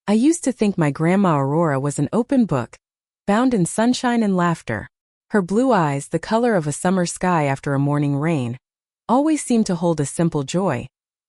I used to think my Grandma Aurora was an open book, bound in sunshine and laughter. Her blue eyes, the color of a summer sky after a morning rain, always seemed to hold a simple joy,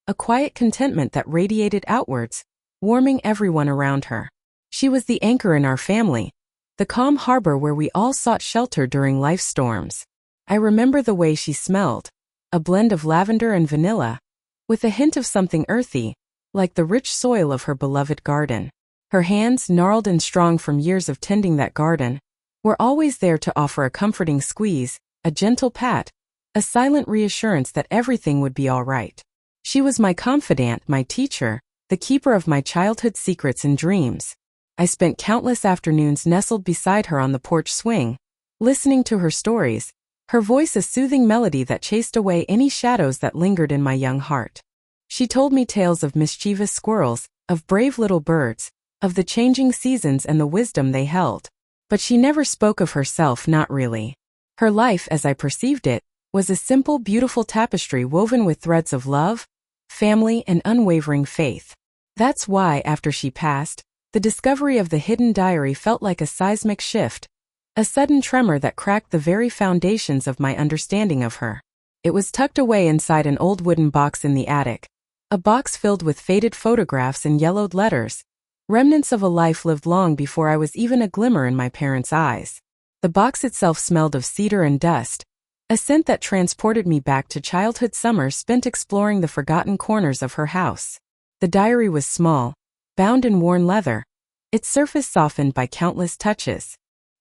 a quiet contentment that radiated outwards, warming everyone around her. She was the anchor in our family, the calm harbor where we all sought shelter during life's storms. I remember the way she smelled, a blend of lavender and vanilla, with a hint of something earthy, like the rich soil of her beloved garden. Her hands, gnarled and strong from years of tending that garden, were always there to offer a comforting squeeze, a gentle pat, a silent reassurance that everything would be all right. She was my confidant, my teacher, the keeper of my childhood secrets and dreams. I spent countless afternoons nestled beside her on the porch swing, listening to her stories, her voice a soothing melody that chased away any shadows that lingered in my young heart. She told me tales of mischievous squirrels, of brave little birds, of the changing seasons and the wisdom they held. But she never spoke of herself, not really. Her life, as I perceived it, was a simple, beautiful tapestry woven with threads of love, family, and unwavering faith. That's why, after she passed, the discovery of the hidden diary felt like a seismic shift, a sudden tremor that cracked the very foundations of my understanding of her. It was tucked away inside an old wooden box in the attic, a box filled with faded photographs and yellowed letters, remnants of a life lived long before I was even a glimmer in my parents' eyes. The box itself smelled of cedar and dust, a scent that transported me back to childhood summers spent exploring the forgotten corners of her house. The diary was small, bound in worn leather, its surface softened by countless touches.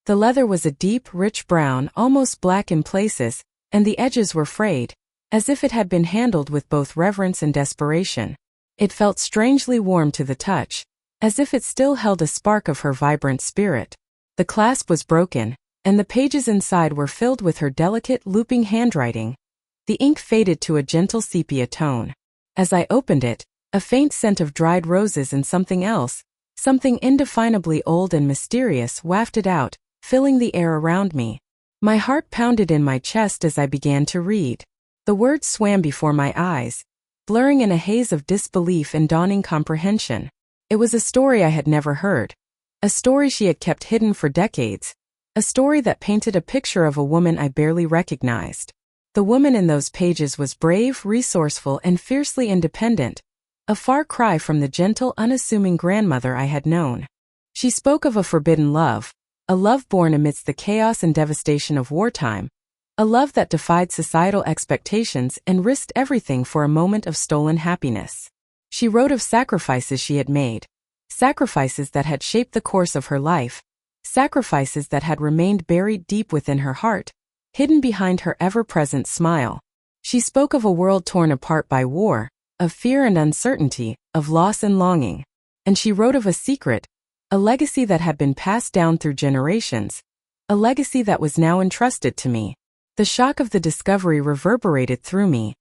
The leather was a deep, rich brown, almost black in places, and the edges were frayed, as if it had been handled with both reverence and desperation. It felt strangely warm to the touch, as if it still held a spark of her vibrant spirit. The clasp was broken, and the pages inside were filled with her delicate, looping handwriting. The ink faded to a gentle sepia tone. As I opened it, a faint scent of dried roses and something else, something indefinably old and mysterious, wafted out, filling the air around me. My heart pounded in my chest as I began to read. The words swam before my eyes, blurring in a haze of disbelief and dawning comprehension. It was a story I had never heard, a story she had kept hidden for decades, a story that painted a picture of a woman I barely recognized. The woman in those pages was brave, resourceful, and fiercely independent, a far cry from the gentle, unassuming grandmother I had known. She spoke of a forbidden love, a love born amidst the chaos and devastation of wartime, a love that defied societal expectations and risked everything for a moment of stolen happiness. She wrote of sacrifices she had made, sacrifices that had shaped the course of her life, sacrifices that had remained buried deep within her heart, hidden behind her ever-present smile. She spoke of a world torn apart by war, of fear and uncertainty, of loss and longing. And she wrote of a secret, a legacy that had been passed down through generations, a legacy that was now entrusted to me. The shock of the discovery reverberated through me,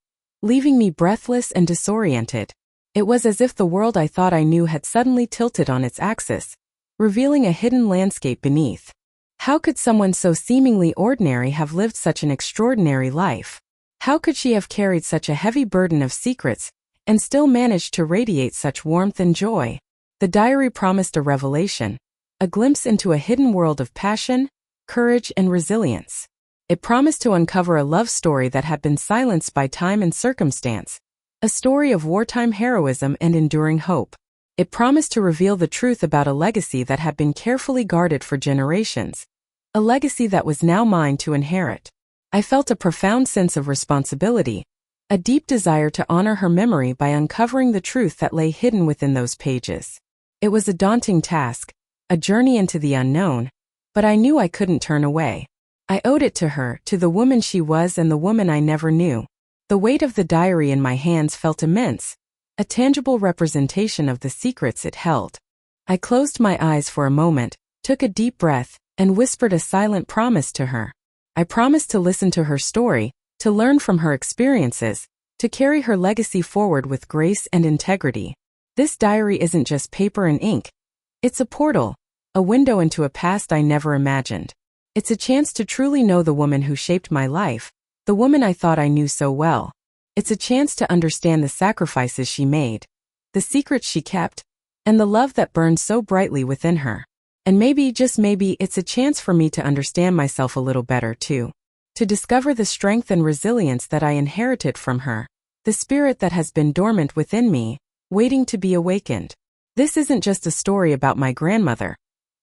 leaving me breathless and disoriented. It was as if the world I thought I knew had suddenly tilted on its axis, revealing a hidden landscape beneath. How could someone so seemingly ordinary have lived such an extraordinary life? How could she have carried such a heavy burden of secrets, and still managed to radiate such warmth and joy? The diary promised a revelation, a glimpse into a hidden world of passion, courage, and resilience. It promised to uncover a love story that had been silenced by time and circumstance, a story of wartime heroism and enduring hope. It promised to reveal the truth about a legacy that had been carefully guarded for generations, a legacy that was now mine to inherit. I felt a profound sense of responsibility, a deep desire to honor her memory by uncovering the truth that lay hidden within those pages. It was a daunting task, a journey into the unknown, but I knew I couldn't turn away. I owed it to her, to the woman she was and the woman I never knew. The weight of the diary in my hands felt immense, a tangible representation of the secrets it held. I closed my eyes for a moment, took a deep breath, and whispered a silent promise to her. I promised to listen to her story, to learn from her experiences, to carry her legacy forward with grace and integrity. This diary isn't just paper and ink. It's a portal, a window into a past I never imagined. It's a chance to truly know the woman who shaped my life, the woman I thought I knew so well. It's a chance to understand the sacrifices she made, the secrets she kept, and the love that burned so brightly within her. And maybe, just maybe, it's a chance for me to understand myself a little better too. To discover the strength and resilience that I inherited from her. The spirit that has been dormant within me, waiting to be awakened. This isn't just a story about my grandmother.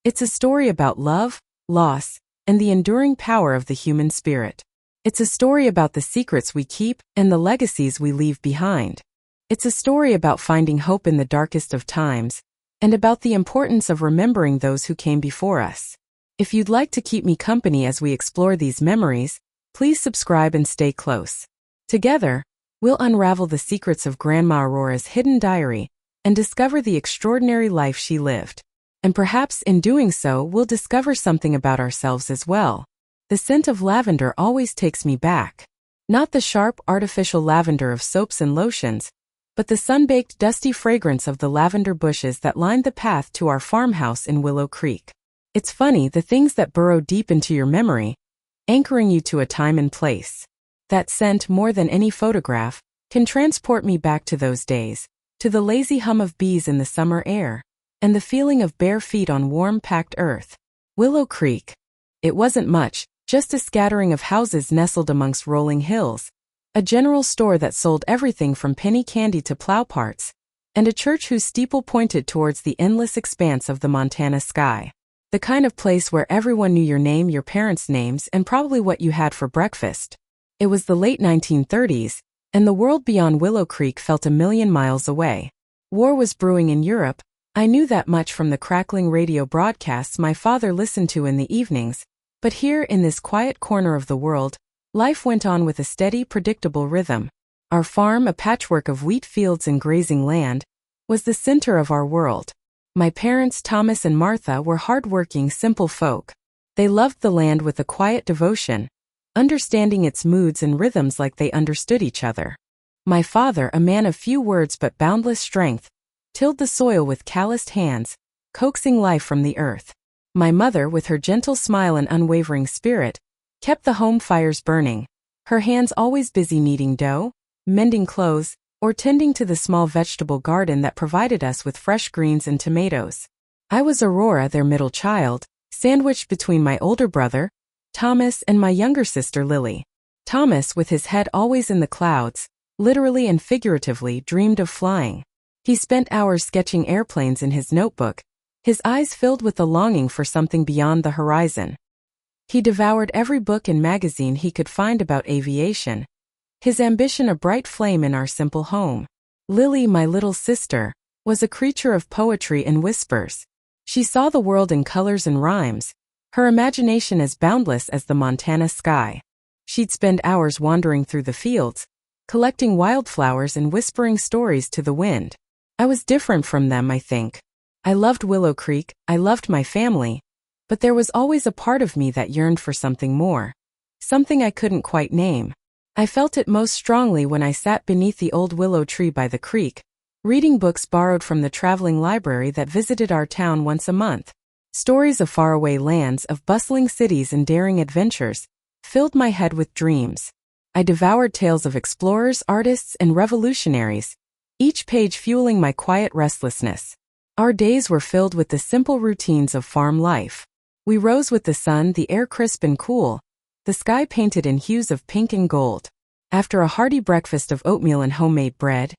It's a story about love, loss, and the enduring power of the human spirit. It's a story about the secrets we keep and the legacies we leave behind. It's a story about finding hope in the darkest of times, and about the importance of remembering those who came before us. If you'd like to keep me company as we explore these memories, please subscribe and stay close. Together, we'll unravel the secrets of Grandma Aurora's hidden diary and discover the extraordinary life she lived. And perhaps in doing so, we'll discover something about ourselves as well. The scent of lavender always takes me back. Not the sharp, artificial lavender of soaps and lotions, but the sun-baked, dusty fragrance of the lavender bushes that lined the path to our farmhouse in Willow Creek. It's funny, the things that burrow deep into your memory, anchoring you to a time and place. That scent, more than any photograph, can transport me back to those days, to the lazy hum of bees in the summer air, and the feeling of bare feet on warm, packed earth. Willow Creek. It wasn't much, just a scattering of houses nestled amongst rolling hills, a general store that sold everything from penny candy to plow parts, and a church whose steeple pointed towards the endless expanse of the Montana sky. The kind of place where everyone knew your name, your parents' names, and probably what you had for breakfast. It was the late 1930s, and the world beyond Willow Creek felt a million miles away. War was brewing in Europe. I knew that much from the crackling radio broadcasts my father listened to in the evenings, but here in this quiet corner of the world, life went on with a steady, predictable rhythm. Our farm, a patchwork of wheat fields and grazing land, was the center of our world. My parents, Thomas and Martha, were hard-working, simple folk. They loved the land with a quiet devotion, understanding its moods and rhythms like they understood each other. My father, a man of few words but boundless strength, tilled the soil with calloused hands, coaxing life from the earth. My mother, with her gentle smile and unwavering spirit, kept the home fires burning, her hands always busy kneading dough, mending clothes, or tending to the small vegetable garden that provided us with fresh greens and tomatoes. I was Aurora, their middle child, sandwiched between my older brother, Thomas, and my younger sister Lily. Thomas, with his head always in the clouds, literally and figuratively, dreamed of flying. He spent hours sketching airplanes in his notebook, his eyes filled with the longing for something beyond the horizon. He devoured every book and magazine he could find about aviation, his ambition a bright flame in our simple home. Lily, my little sister, was a creature of poetry and whispers. She saw the world in colors and rhymes, her imagination as boundless as the Montana sky. She'd spend hours wandering through the fields, collecting wildflowers and whispering stories to the wind. I was different from them, I think. I loved Willow Creek, I loved my family, but there was always a part of me that yearned for something more. Something I couldn't quite name. I felt it most strongly when I sat beneath the old willow tree by the creek, reading books borrowed from the traveling library that visited our town once a month. Stories of faraway lands, of bustling cities and daring adventures, filled my head with dreams. I devoured tales of explorers, artists, and revolutionaries, each page fueling my quiet restlessness. Our days were filled with the simple routines of farm life. We rose with the sun, the air crisp and cool, the sky painted in hues of pink and gold. After a hearty breakfast of oatmeal and homemade bread,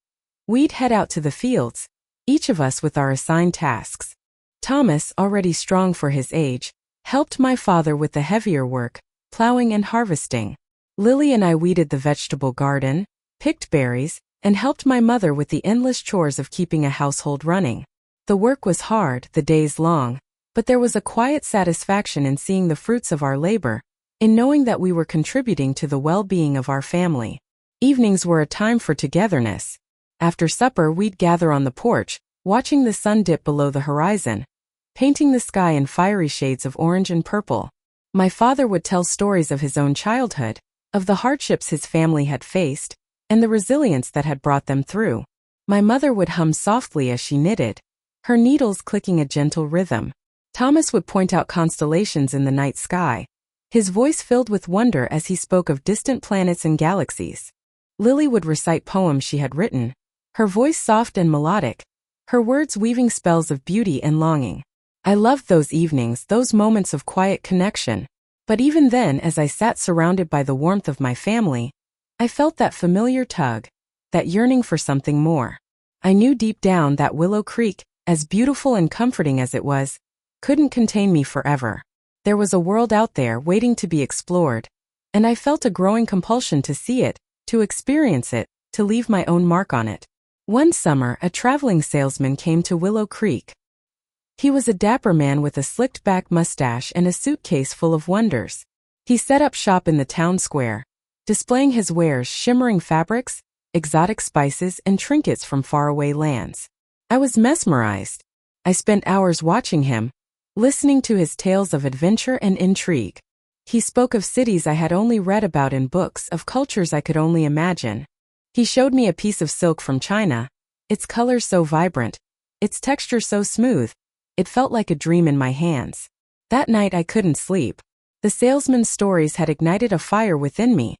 we'd head out to the fields, each of us with our assigned tasks. Thomas, already strong for his age, helped my father with the heavier work, plowing and harvesting. Lily and I weeded the vegetable garden, picked berries, and helped my mother with the endless chores of keeping a household running. The work was hard, the days long, but there was a quiet satisfaction in seeing the fruits of our labor, in knowing that we were contributing to the well-being of our family. Evenings were a time for togetherness. After supper, we'd gather on the porch, watching the sun dip below the horizon, painting the sky in fiery shades of orange and purple. My father would tell stories of his own childhood, of the hardships his family had faced, and the resilience that had brought them through. My mother would hum softly as she knitted, her needles clicking a gentle rhythm. Thomas would point out constellations in the night sky, his voice filled with wonder as he spoke of distant planets and galaxies. Lily would recite poems she had written, her voice soft and melodic, her words weaving spells of beauty and longing. I loved those evenings, those moments of quiet connection. But even then, as I sat surrounded by the warmth of my family, I felt that familiar tug, that yearning for something more. I knew deep down that Willow Creek, as beautiful and comforting as it was, couldn't contain me forever. There was a world out there waiting to be explored, and I felt a growing compulsion to see it, to experience it, to leave my own mark on it. One summer, a traveling salesman came to Willow Creek. He was a dapper man with a slicked-back mustache and a suitcase full of wonders. He set up shop in the town square, displaying his wares, shimmering fabrics, exotic spices, and trinkets from faraway lands. I was mesmerized. I spent hours watching him, listening to his tales of adventure and intrigue. He spoke of cities I had only read about in books, of cultures I could only imagine. He showed me a piece of silk from China, its colors so vibrant, its texture so smooth. It felt like a dream in my hands. That night I couldn't sleep. The salesman's stories had ignited a fire within me,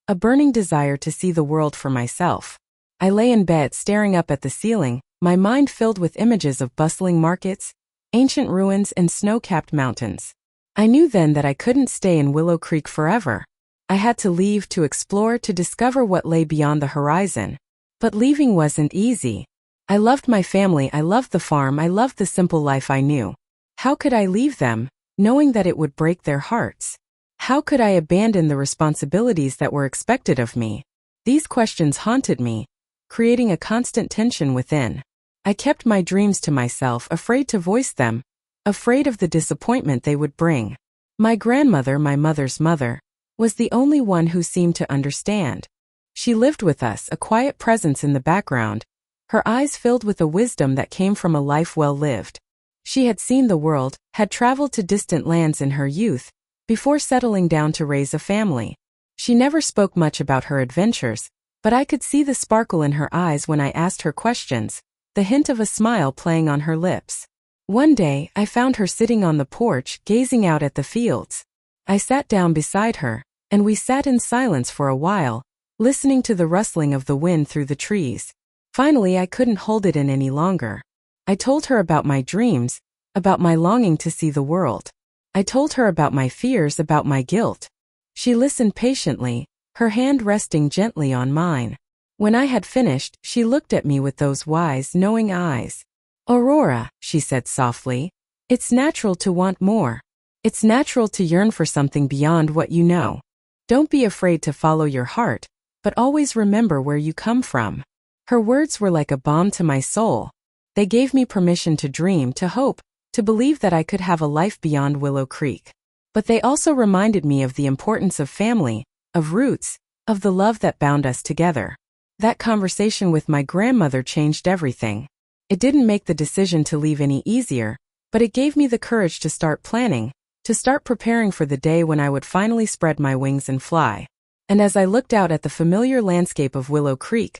a burning desire to see the world for myself. I lay in bed staring up at the ceiling, my mind filled with images of bustling markets, ancient ruins, and snow-capped mountains. I knew then that I couldn't stay in Willow Creek forever. I had to leave, to explore, to discover what lay beyond the horizon. But leaving wasn't easy. I loved my family, I loved the farm, I loved the simple life I knew. How could I leave them, knowing that it would break their hearts? How could I abandon the responsibilities that were expected of me? These questions haunted me, creating a constant tension within. I kept my dreams to myself, afraid to voice them, afraid of the disappointment they would bring. My grandmother, my mother's mother, was the only one who seemed to understand. She lived with us, a quiet presence in the background, her eyes filled with a wisdom that came from a life well lived. She had seen the world, had traveled to distant lands in her youth, before settling down to raise a family. She never spoke much about her adventures, but I could see the sparkle in her eyes when I asked her questions, the hint of a smile playing on her lips. One day, I found her sitting on the porch, gazing out at the fields. I sat down beside her, and we sat in silence for a while, listening to the rustling of the wind through the trees. Finally, I couldn't hold it in any longer. I told her about my dreams, about my longing to see the world. I told her about my fears, about my guilt. She listened patiently, her hand resting gently on mine. When I had finished, she looked at me with those wise, knowing eyes. "Aurora," she said softly, "it's natural to want more. It's natural to yearn for something beyond what you know. Don't be afraid to follow your heart, but always remember where you come from." Her words were like a balm to my soul. They gave me permission to dream, to hope, to believe that I could have a life beyond Willow Creek. But they also reminded me of the importance of family, of roots, of the love that bound us together. That conversation with my grandmother changed everything. It didn't make the decision to leave any easier, but it gave me the courage to start planning, to start preparing for the day when I would finally spread my wings and fly. And as I looked out at the familiar landscape of Willow Creek,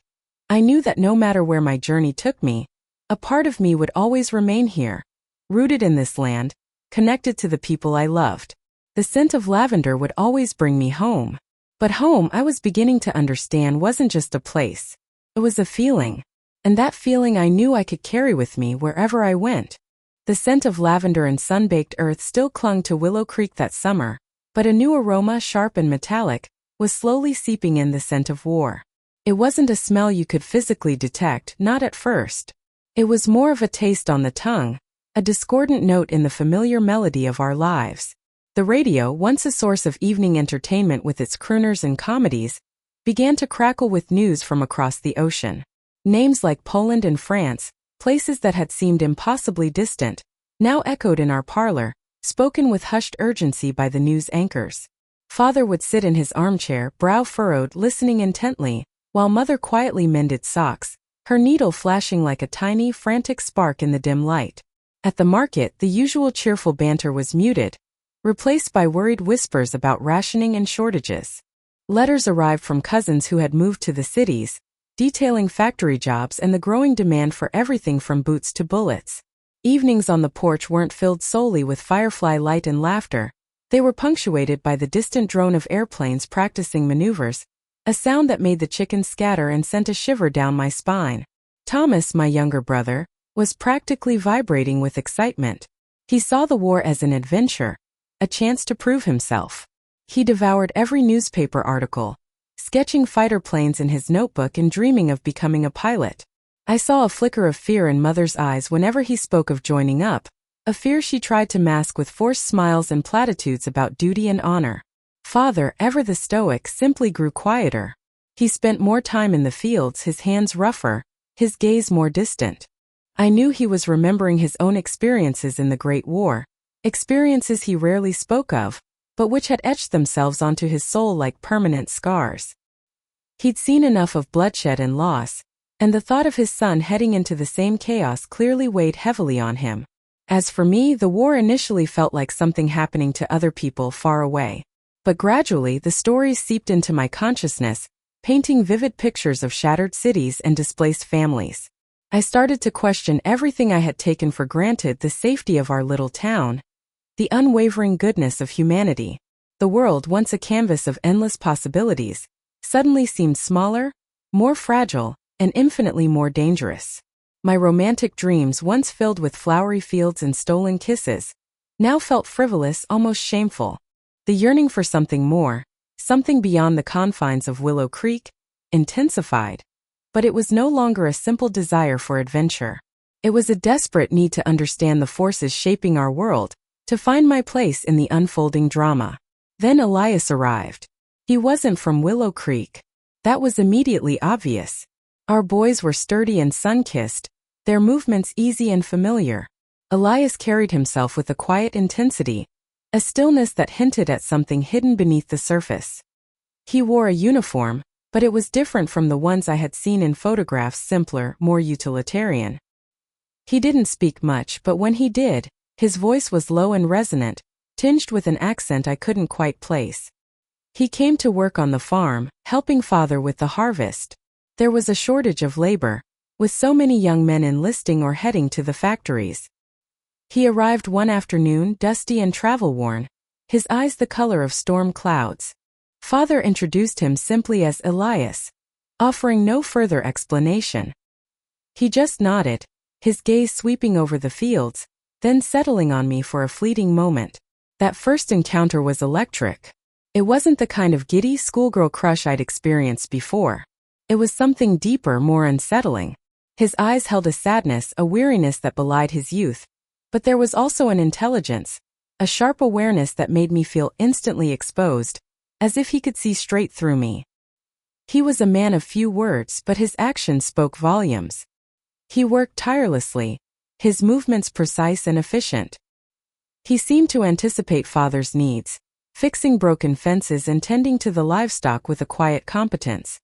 I knew that no matter where my journey took me, a part of me would always remain here, rooted in this land, connected to the people I loved. The scent of lavender would always bring me home. But home, I was beginning to understand, wasn't just a place. It was a feeling. And that feeling I knew I could carry with me wherever I went. The scent of lavender and sun-baked earth still clung to Willow Creek that summer, but a new aroma, sharp and metallic, was slowly seeping in, the scent of war. It wasn't a smell you could physically detect, not at first. It was more of a taste on the tongue, a discordant note in the familiar melody of our lives. The radio, once a source of evening entertainment with its crooners and comedies, began to crackle with news from across the ocean. Names like Poland and France, places that had seemed impossibly distant, now echoed in our parlor, spoken with hushed urgency by the news anchors. Father would sit in his armchair, brow furrowed, listening intently, while Mother quietly mended socks, her needle flashing like a tiny, frantic spark in the dim light. At the market, the usual cheerful banter was muted, replaced by worried whispers about rationing and shortages. Letters arrived from cousins who had moved to the cities, detailing factory jobs and the growing demand for everything from boots to bullets. Evenings on the porch weren't filled solely with firefly light and laughter. They were punctuated by the distant drone of airplanes practicing maneuvers, a sound that made the chickens scatter and sent a shiver down my spine. Thomas, my younger brother, was practically vibrating with excitement. He saw the war as an adventure, a chance to prove himself. He devoured every newspaper article, sketching fighter planes in his notebook and dreaming of becoming a pilot. I saw a flicker of fear in Mother's eyes whenever he spoke of joining up, a fear she tried to mask with forced smiles and platitudes about duty and honor. Father, ever the stoic, simply grew quieter. He spent more time in the fields, his hands rougher, his gaze more distant. I knew he was remembering his own experiences in the Great War, experiences he rarely spoke of, but which had etched themselves onto his soul like permanent scars. He'd seen enough of bloodshed and loss, and the thought of his son heading into the same chaos clearly weighed heavily on him. As for me, the war initially felt like something happening to other people far away. But gradually the stories seeped into my consciousness, painting vivid pictures of shattered cities and displaced families. I started to question everything I had taken for granted: the safety of our little town, the unwavering goodness of humanity. The world, once a canvas of endless possibilities, suddenly seemed smaller, more fragile, and infinitely more dangerous. My romantic dreams, once filled with flowery fields and stolen kisses, now felt frivolous, almost shameful. The yearning for something more, something beyond the confines of Willow Creek, intensified. But it was no longer a simple desire for adventure. It was a desperate need to understand the forces shaping our world, to find my place in the unfolding drama. Then Elias arrived. He wasn't from Willow Creek. That was immediately obvious. Our boys were sturdy and sun-kissed, their movements easy and familiar. Elias carried himself with a quiet intensity, a stillness that hinted at something hidden beneath the surface. He wore a uniform, but it was different from the ones I had seen in photographs, simpler, more utilitarian. He didn't speak much, but when he did, his voice was low and resonant, tinged with an accent I couldn't quite place. He came to work on the farm, helping Father with the harvest. There was a shortage of labor, with so many young men enlisting or heading to the factories. He arrived one afternoon, dusty and travel-worn, his eyes the color of storm clouds. Father introduced him simply as Elias, offering no further explanation. He just nodded, his gaze sweeping over the fields, then settling on me for a fleeting moment. That first encounter was electric. It wasn't the kind of giddy schoolgirl crush I'd experienced before. It was something deeper, more unsettling. His eyes held a sadness, a weariness that belied his youth. But there was also an intelligence, a sharp awareness that made me feel instantly exposed, as if he could see straight through me. He was a man of few words, but his actions spoke volumes. He worked tirelessly, his movements precise and efficient. He seemed to anticipate Father's needs, fixing broken fences and tending to the livestock with a quiet competence.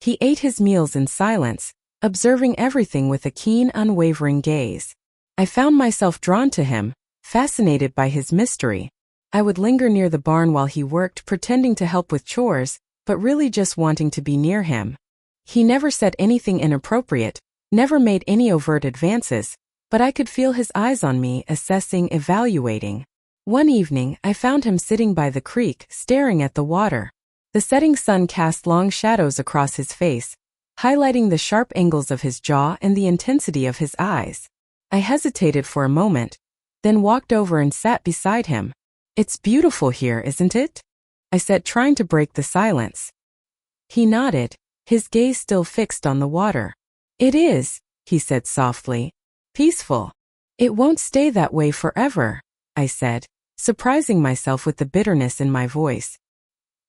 He ate his meals in silence, observing everything with a keen, unwavering gaze. I found myself drawn to him, fascinated by his mystery. I would linger near the barn while he worked, pretending to help with chores, but really just wanting to be near him. He never said anything inappropriate, never made any overt advances, but I could feel his eyes on me, assessing, evaluating. One evening, I found him sitting by the creek, staring at the water. The setting sun cast long shadows across his face, highlighting the sharp angles of his jaw and the intensity of his eyes. I hesitated for a moment, then walked over and sat beside him. "It's beautiful here, isn't it?" I said, trying to break the silence. He nodded, his gaze still fixed on the water. "It is," he said softly. "Peaceful. It won't stay that way forever," I said, surprising myself with the bitterness in my voice.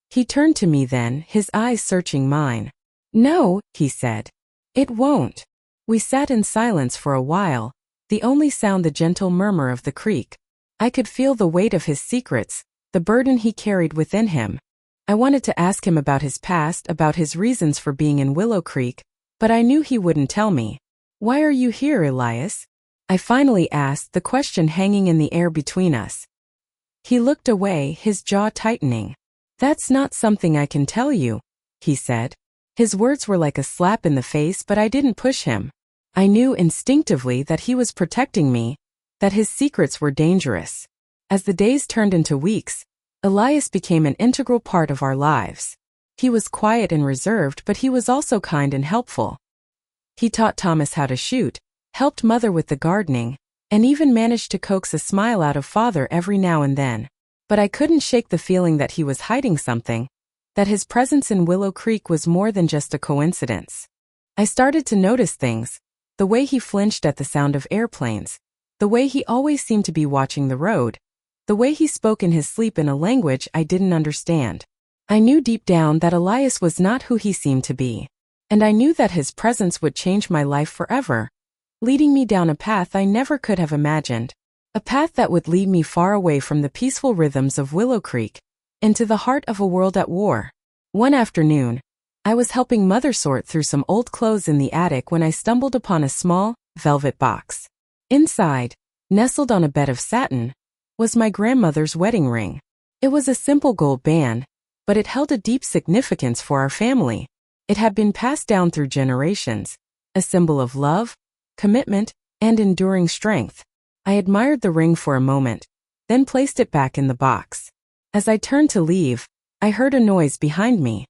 He turned to me then, his eyes searching mine. "No," he said. "It won't." We sat in silence for a while, the only sound the gentle murmur of the creek. I could feel the weight of his secrets, the burden he carried within him. I wanted to ask him about his past, about his reasons for being in Willow Creek, but I knew he wouldn't tell me. "Why are you here, Elias?" I finally asked, the question hanging in the air between us. He looked away, his jaw tightening. "That's not something I can tell you," he said. His words were like a slap in the face, but I didn't push him. I knew instinctively that he was protecting me, that his secrets were dangerous. As the days turned into weeks, Elias became an integral part of our lives. He was quiet and reserved, but he was also kind and helpful. He taught Thomas how to shoot, helped Mother with the gardening, and even managed to coax a smile out of Father every now and then. But I couldn't shake the feeling that he was hiding something, that his presence in Willow Creek was more than just a coincidence. I started to notice things, the way he flinched at the sound of airplanes, the way he always seemed to be watching the road, the way he spoke in his sleep in a language I didn't understand. I knew deep down that Elias was not who he seemed to be, and I knew that his presence would change my life forever, leading me down a path I never could have imagined, a path that would lead me far away from the peaceful rhythms of Willow Creek, into the heart of a world at war. One afternoon, I was helping Mother sort through some old clothes in the attic when I stumbled upon a small, velvet box. Inside, nestled on a bed of satin, was my grandmother's wedding ring. It was a simple gold band, but it held a deep significance for our family. It had been passed down through generations, a symbol of love, commitment, and enduring strength. I admired the ring for a moment, then placed it back in the box. As I turned to leave, I heard a noise behind me.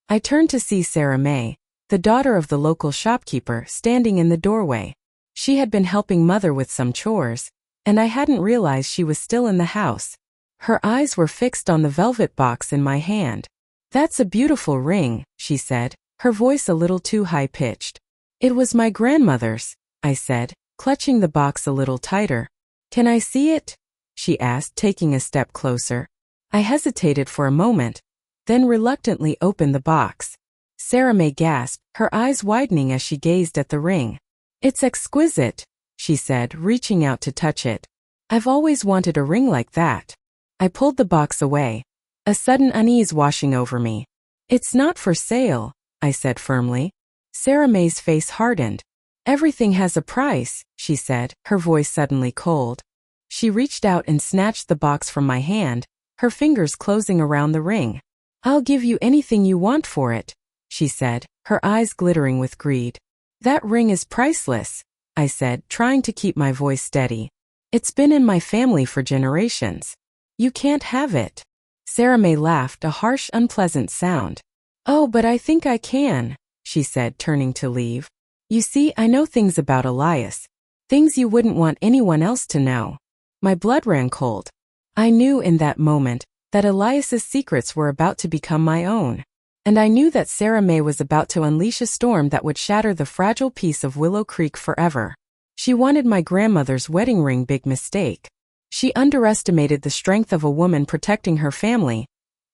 I turned to see Sarah May, the daughter of the local shopkeeper, standing in the doorway. She had been helping Mother with some chores, and I hadn't realized she was still in the house. Her eyes were fixed on the velvet box in my hand. "That's a beautiful ring," she said, her voice a little too high-pitched. "It was my grandmother's," I said, clutching the box a little tighter. "Can I see it?" she asked, taking a step closer. I hesitated for a moment, then reluctantly opened the box. Sarah May gasped, her eyes widening as she gazed at the ring. "It's exquisite," she said, reaching out to touch it. "I've always wanted a ring like that." I pulled the box away, a sudden unease washing over me. "It's not for sale," I said firmly. Sarah May's face hardened. "Everything has a price," she said, her voice suddenly cold. She reached out and snatched the box from my hand, her fingers closing around the ring. "I'll give you anything you want for it," she said, her eyes glittering with greed. "That ring is priceless," I said, trying to keep my voice steady. "It's been in my family for generations. You can't have it." Sarah May laughed, a harsh, unpleasant sound. "Oh, but I think I can," she said, turning to leave. "You see, I know things about Elias. Things you wouldn't want anyone else to know." My blood ran cold. I knew in that moment that Elias's secrets were about to become my own. And I knew that Sarah May was about to unleash a storm that would shatter the fragile peace of Willow Creek forever. She wanted my grandmother's wedding ring, big mistake. She underestimated the strength of a woman protecting her family,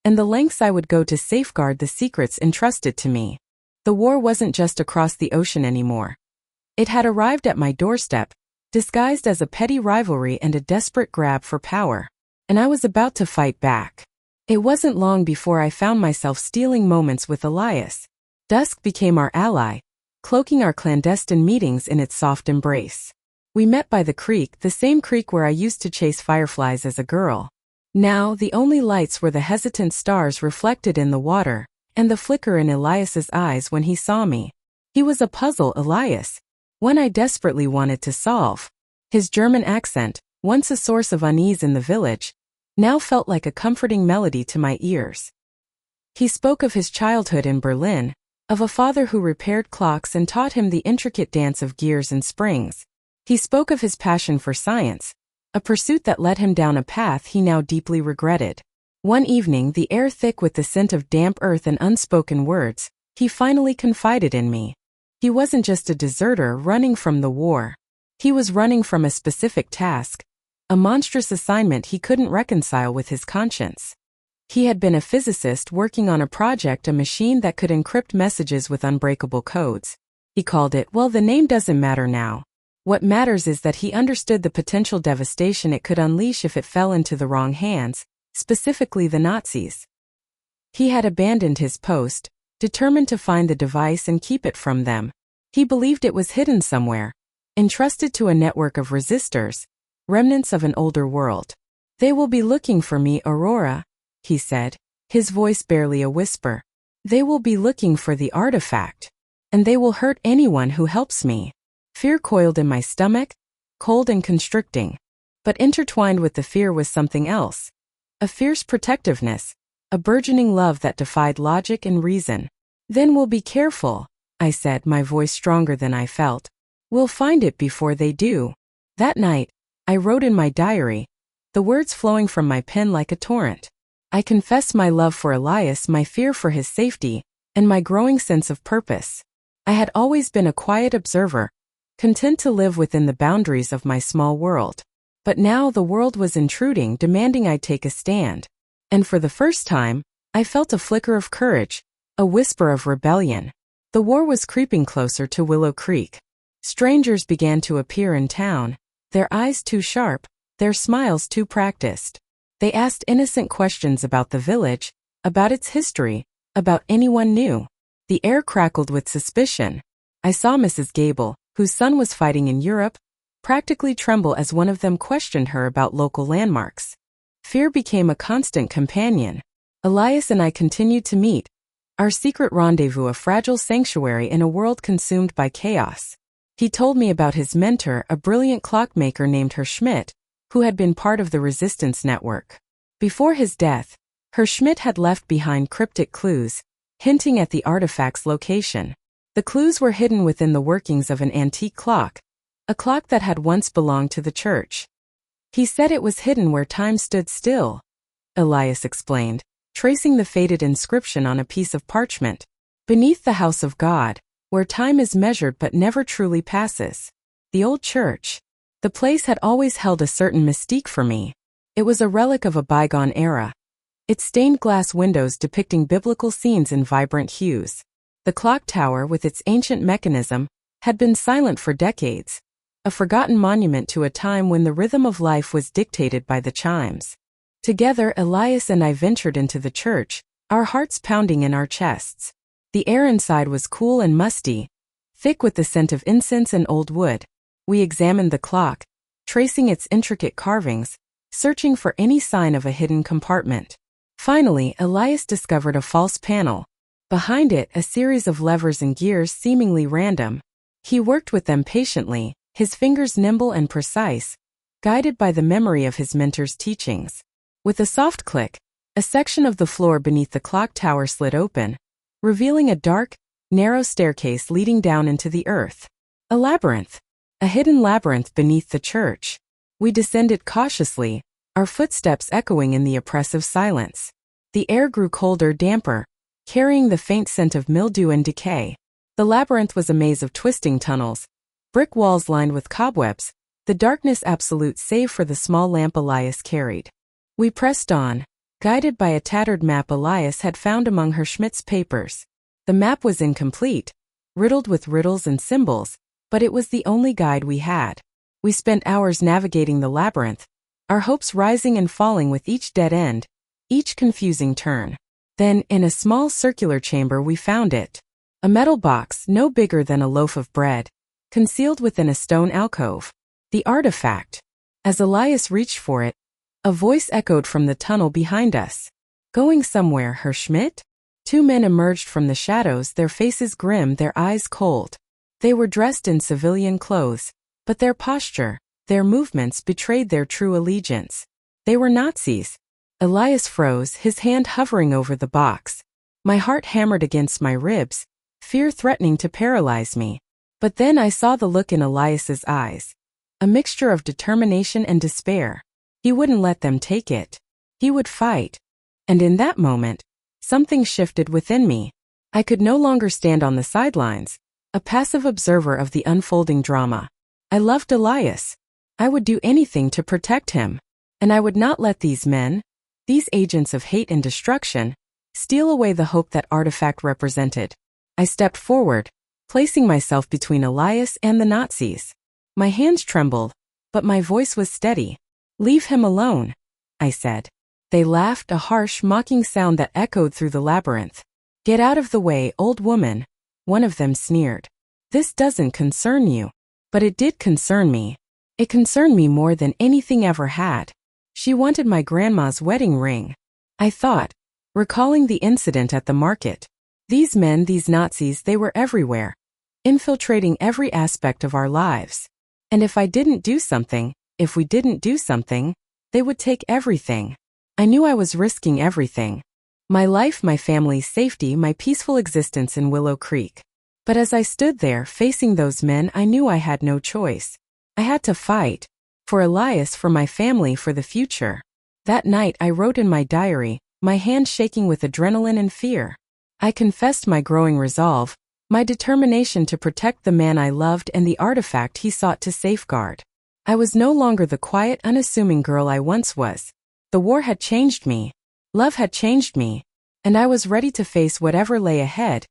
and the lengths I would go to safeguard the secrets entrusted to me. The war wasn't just across the ocean anymore. It had arrived at my doorstep, disguised as a petty rivalry and a desperate grab for power. And I was about to fight back. It wasn't long before I found myself stealing moments with Elias. Dusk became our ally, cloaking our clandestine meetings in its soft embrace. We met by the creek, the same creek where I used to chase fireflies as a girl. Now, the only lights were the hesitant stars reflected in the water, and the flicker in Elias's eyes when he saw me. He was a puzzle, Elias, one I desperately wanted to solve. His German accent, once a source of unease in the village, now felt like a comforting melody to my ears. He spoke of his childhood in Berlin, of a father who repaired clocks and taught him the intricate dance of gears and springs. He spoke of his passion for science, a pursuit that led him down a path he now deeply regretted. One evening, the air thick with the scent of damp earth and unspoken words, he finally confided in me. He wasn't just a deserter running from the war. He was running from a specific task, a monstrous assignment he couldn't reconcile with his conscience. He had been a physicist working on a project, a machine that could encrypt messages with unbreakable codes. He called it, well, the name doesn't matter now. What matters is that he understood the potential devastation it could unleash if it fell into the wrong hands, specifically the Nazis. He had abandoned his post, determined to find the device and keep it from them. He believed it was hidden somewhere, entrusted to a network of resistors, remnants of an older world. "They will be looking for me, Aurora," he said, his voice barely a whisper. "They will be looking for the artifact, and they will hurt anyone who helps me." Fear coiled in my stomach, cold and constricting. But intertwined with the fear was something else. A fierce protectiveness, a burgeoning love that defied logic and reason. "Then we'll be careful," I said, my voice stronger than I felt. We'll find it before they do. That night, I wrote in my diary, the words flowing from my pen like a torrent. I confess my love for Elias, my fear for his safety, and my growing sense of purpose. I had always been a quiet observer, content to live within the boundaries of my small world. But now the world was intruding, demanding I take a stand. And for the first time, I felt a flicker of courage, a whisper of rebellion. The war was creeping closer to Willow Creek. Strangers began to appear in town, their eyes too sharp, their smiles too practiced. They asked innocent questions about the village, about its history, about anyone new. The air crackled with suspicion. I saw Mrs. Gable, whose son was fighting in Europe, practically tremble as one of them questioned her about local landmarks. Fear became a constant companion. Elias and I continued to meet, our secret rendezvous a fragile sanctuary in a world consumed by chaos. He told me about his mentor, a brilliant clockmaker named Herr Schmidt, who had been part of the resistance network. Before his death, Herr Schmidt had left behind cryptic clues, hinting at the artifact's location. The clues were hidden within the workings of an antique clock, a clock that had once belonged to the church. He said it was hidden where time stood still, Elias explained, tracing the faded inscription on a piece of parchment. Beneath the house of God, where time is measured but never truly passes. The old church. The place had always held a certain mystique for me. It was a relic of a bygone era, its stained glass windows depicting biblical scenes in vibrant hues. The clock tower, with its ancient mechanism, had been silent for decades, a forgotten monument to a time when the rhythm of life was dictated by the chimes. Together, Elias and I ventured into the church, our hearts pounding in our chests. The air inside was cool and musty, thick with the scent of incense and old wood. We examined the clock, tracing its intricate carvings, searching for any sign of a hidden compartment. Finally, Elias discovered a false panel. Behind it, a series of levers and gears seemingly random. He worked with them patiently, his fingers nimble and precise, guided by the memory of his mentor's teachings. With a soft click, a section of the floor beneath the clock tower slid open, revealing a dark, narrow staircase leading down into the earth. A labyrinth. A hidden labyrinth beneath the church. We descended cautiously, our footsteps echoing in the oppressive silence. The air grew colder, damper, carrying the faint scent of mildew and decay. The labyrinth was a maze of twisting tunnels, brick walls lined with cobwebs, the darkness absolute save for the small lamp Elias carried. We pressed on, guided by a tattered map Elias had found among Herr Schmidt's papers. The map was incomplete, riddled with riddles and symbols, but it was the only guide we had. We spent hours navigating the labyrinth, our hopes rising and falling with each dead end, each confusing turn. Then, in a small circular chamber we found it. A metal box no bigger than a loaf of bread, concealed within a stone alcove. The artifact. As Elias reached for it, a voice echoed from the tunnel behind us. Going somewhere, Herr Schmidt? Two men emerged from the shadows, their faces grim, their eyes cold. They were dressed in civilian clothes, but their posture, their movements betrayed their true allegiance. They were Nazis. Elias froze, his hand hovering over the box. My heart hammered against my ribs, fear threatening to paralyze me. But then I saw the look in Elias's eyes, a mixture of determination and despair. He wouldn't let them take it. He would fight. And in that moment, something shifted within me. I could no longer stand on the sidelines, a passive observer of the unfolding drama. I loved Elias. I would do anything to protect him. And I would not let these men, these agents of hate and destruction, steal away the hope that artifact represented. I stepped forward, placing myself between Elias and the Nazis. My hands trembled, but my voice was steady. "Leave him alone," I said. They laughed, a harsh, mocking sound that echoed through the labyrinth. "Get out of the way, old woman," one of them sneered. "This doesn't concern you." But it did concern me. It concerned me more than anything ever had. She wanted my grandma's wedding ring. I thought, recalling the incident at the market. These men, these Nazis, they were everywhere, infiltrating every aspect of our lives. And if I didn't do something, if we didn't do something, they would take everything. I knew I was risking everything. My life, my family's safety, my peaceful existence in Willow Creek. But as I stood there facing those men, I knew I had no choice. I had to fight. For Elias, for my family, for the future. That night I wrote in my diary, my hand shaking with adrenaline and fear. I confessed my growing resolve, my determination to protect the man I loved and the artifact he sought to safeguard. I was no longer the quiet, unassuming girl I once was. The war had changed me. Love had changed me. And I was ready to face whatever lay ahead,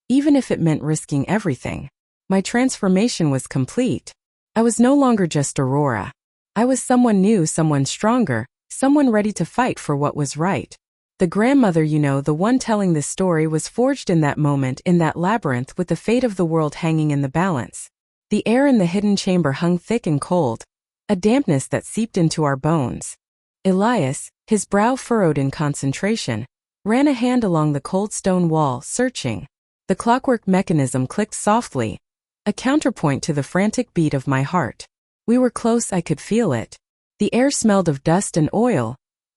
even if it meant risking everything. My transformation was complete. I was no longer just Aurora. I was someone new, someone stronger, someone ready to fight for what was right. The grandmother, the one telling this story, was forged in that moment, in that labyrinth, with the fate of the world hanging in the balance. The air in the hidden chamber hung thick and cold, a dampness that seeped into our bones. Elias, his brow furrowed in concentration, ran a hand along the cold stone wall, searching. The clockwork mechanism clicked softly, a counterpoint to the frantic beat of my heart. We were close, I could feel it. The air smelled of dust and oil,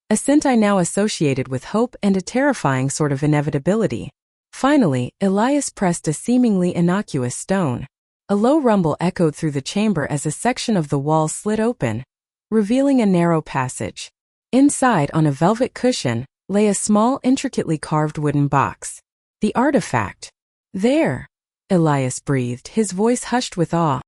a scent I now associated with hope and a terrifying sort of inevitability. Finally, Elias pressed a seemingly innocuous stone. A low rumble echoed through the chamber as a section of the wall slid open, revealing a narrow passage. Inside, on a velvet cushion, lay a small, intricately carved wooden box. The artifact. There, Elias breathed, his voice hushed with awe.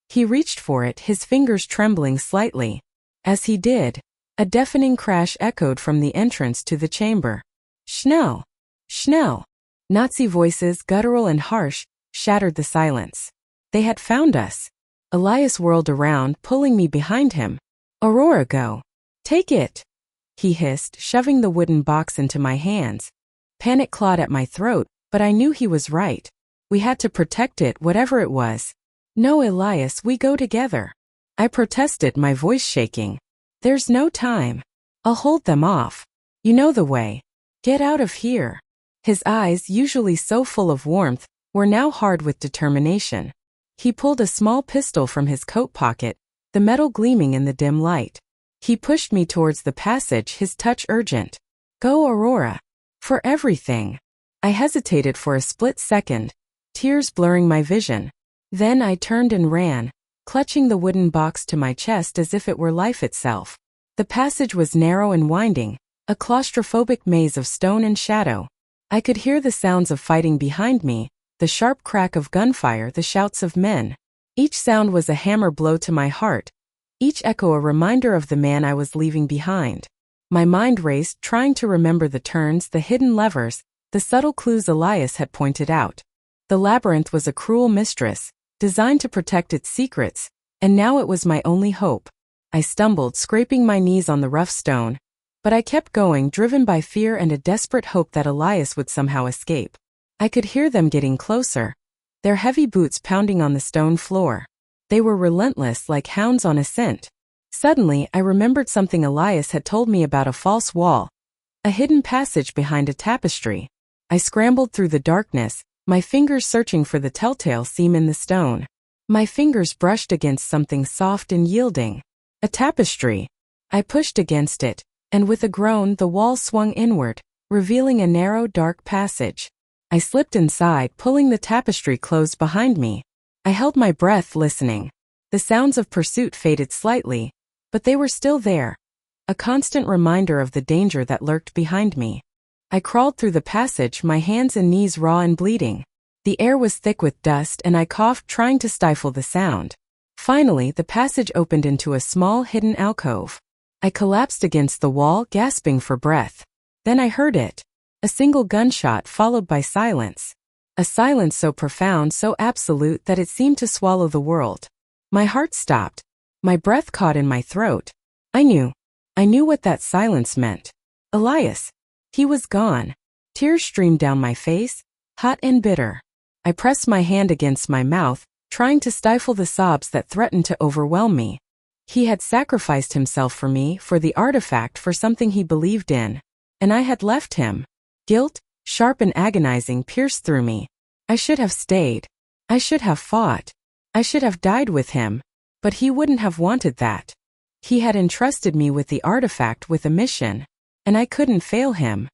He reached for it, his fingers trembling slightly. As he did, a deafening crash echoed from the entrance to the chamber. Schnell! Schnell! Nazi voices, guttural and harsh, shattered the silence. They had found us. Elias whirled around, pulling me behind him. Aurora, go! Take it! He hissed, shoving the wooden box into my hands. Panic clawed at my throat, but I knew he was right. We had to protect it, whatever it was. No, Elias, we go together. I protested, my voice shaking. There's no time. I'll hold them off. You know the way. Get out of here. His eyes, usually so full of warmth, were now hard with determination. He pulled a small pistol from his coat pocket, the metal gleaming in the dim light. He pushed me towards the passage, his touch urgent. Go, Aurora. For everything. I hesitated for a split second, tears blurring my vision. Then I turned and ran, clutching the wooden box to my chest as if it were life itself. The passage was narrow and winding, a claustrophobic maze of stone and shadow. I could hear the sounds of fighting behind me, the sharp crack of gunfire, the shouts of men. Each sound was a hammer blow to my heart, each echo a reminder of the man I was leaving behind. My mind raced, trying to remember the turns, the hidden levers, the subtle clues Elias had pointed out. The labyrinth was a cruel mistress, designed to protect its secrets, and now it was my only hope. I stumbled, scraping my knees on the rough stone, but I kept going, driven by fear and a desperate hope that Elias would somehow escape. I could hear them getting closer, their heavy boots pounding on the stone floor. They were relentless, like hounds on a scent. Suddenly, I remembered something Elias had told me about: a false wall, a hidden passage behind a tapestry. I scrambled through the darkness, my fingers searching for the telltale seam in the stone. My fingers brushed against something soft and yielding. A tapestry. I pushed against it, and with a groan the wall swung inward, revealing a narrow, dark passage. I slipped inside, pulling the tapestry closed behind me. I held my breath, listening. The sounds of pursuit faded slightly, but they were still there, a constant reminder of the danger that lurked behind me. I crawled through the passage, my hands and knees raw and bleeding. The air was thick with dust and I coughed, trying to stifle the sound. Finally, the passage opened into a small, hidden alcove. I collapsed against the wall, gasping for breath. Then I heard it. A single gunshot followed by silence. A silence so profound, so absolute that it seemed to swallow the world. My heart stopped. My breath caught in my throat. I knew what that silence meant. Elias. He was gone. Tears streamed down my face, hot and bitter. I pressed my hand against my mouth, trying to stifle the sobs that threatened to overwhelm me. He had sacrificed himself for me, for the artifact, for something he believed in. And I had left him. Guilt, sharp and agonizing, pierced through me. I should have stayed. I should have fought. I should have died with him. But he wouldn't have wanted that. He had entrusted me with the artifact, with a mission. And I couldn't fail him.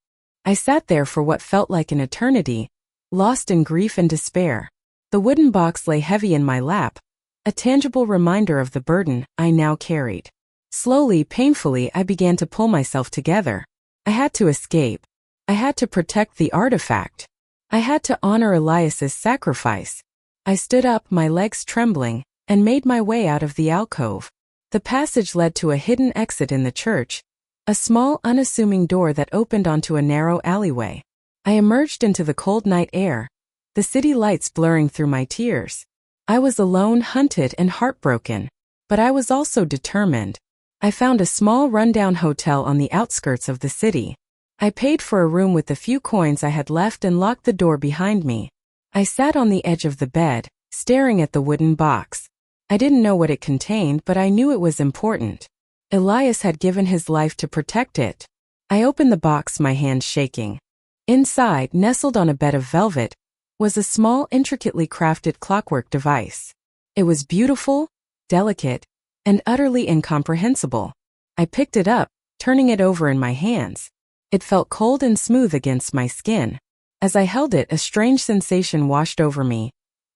I sat there for what felt like an eternity, lost in grief and despair. The wooden box lay heavy in my lap, a tangible reminder of the burden I now carried. Slowly, painfully, I began to pull myself together. I had to escape. I had to protect the artifact. I had to honor Elias's sacrifice. I stood up, my legs trembling, and made my way out of the alcove. The passage led to a hidden exit in the church, a small, unassuming door that opened onto a narrow alleyway. I emerged into the cold night air, the city lights blurring through my tears. I was alone, hunted, and heartbroken, but I was also determined. I found a small rundown hotel on the outskirts of the city. I paid for a room with the few coins I had left and locked the door behind me. I sat on the edge of the bed, staring at the wooden box. I didn't know what it contained, but I knew it was important. Elias had given his life to protect it. I opened the box, my hands shaking. Inside, nestled on a bed of velvet, was a small, intricately crafted clockwork device. It was beautiful, delicate, and utterly incomprehensible. I picked it up, turning it over in my hands. It felt cold and smooth against my skin. As I held it, a strange sensation washed over me,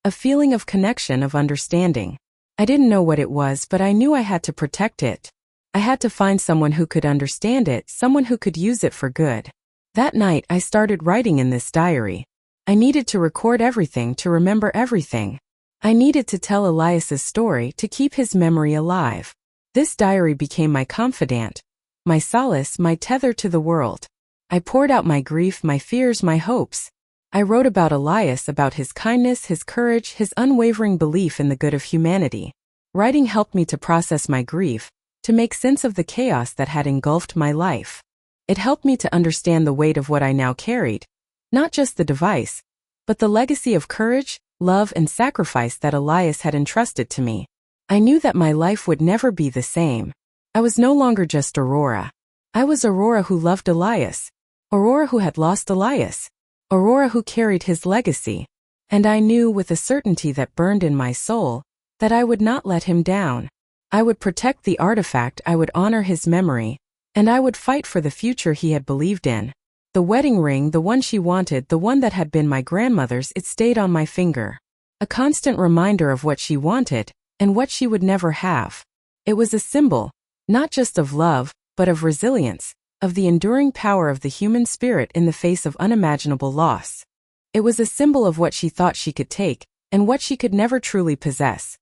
a feeling of connection, of understanding. I didn't know what it was, but I knew I had to protect it. I had to find someone who could understand it, someone who could use it for good. That night, I started writing in this diary. I needed to record everything, to remember everything. I needed to tell Elias's story, to keep his memory alive. This diary became my confidant, my solace, my tether to the world. I poured out my grief, my fears, my hopes. I wrote about Elias, about his kindness, his courage, his unwavering belief in the good of humanity. Writing helped me to process my grief, to make sense of the chaos that had engulfed my life. It helped me to understand the weight of what I now carried, not just the device, but the legacy of courage, love, and sacrifice that Elias had entrusted to me. I knew that my life would never be the same. I was no longer just Aurora. I was Aurora who loved Elias, Aurora who had lost Elias, Aurora who carried his legacy. And I knew with a certainty that burned in my soul that I would not let him down. I would protect the artifact, I would honor his memory, and I would fight for the future he had believed in. The wedding ring, the one she wanted, the one that had been my grandmother's, it stayed on my finger. A constant reminder of what she wanted, and what she would never have. It was a symbol, not just of love, but of resilience, of the enduring power of the human spirit in the face of unimaginable loss. It was a symbol of what she thought she could take, and what she could never truly possess.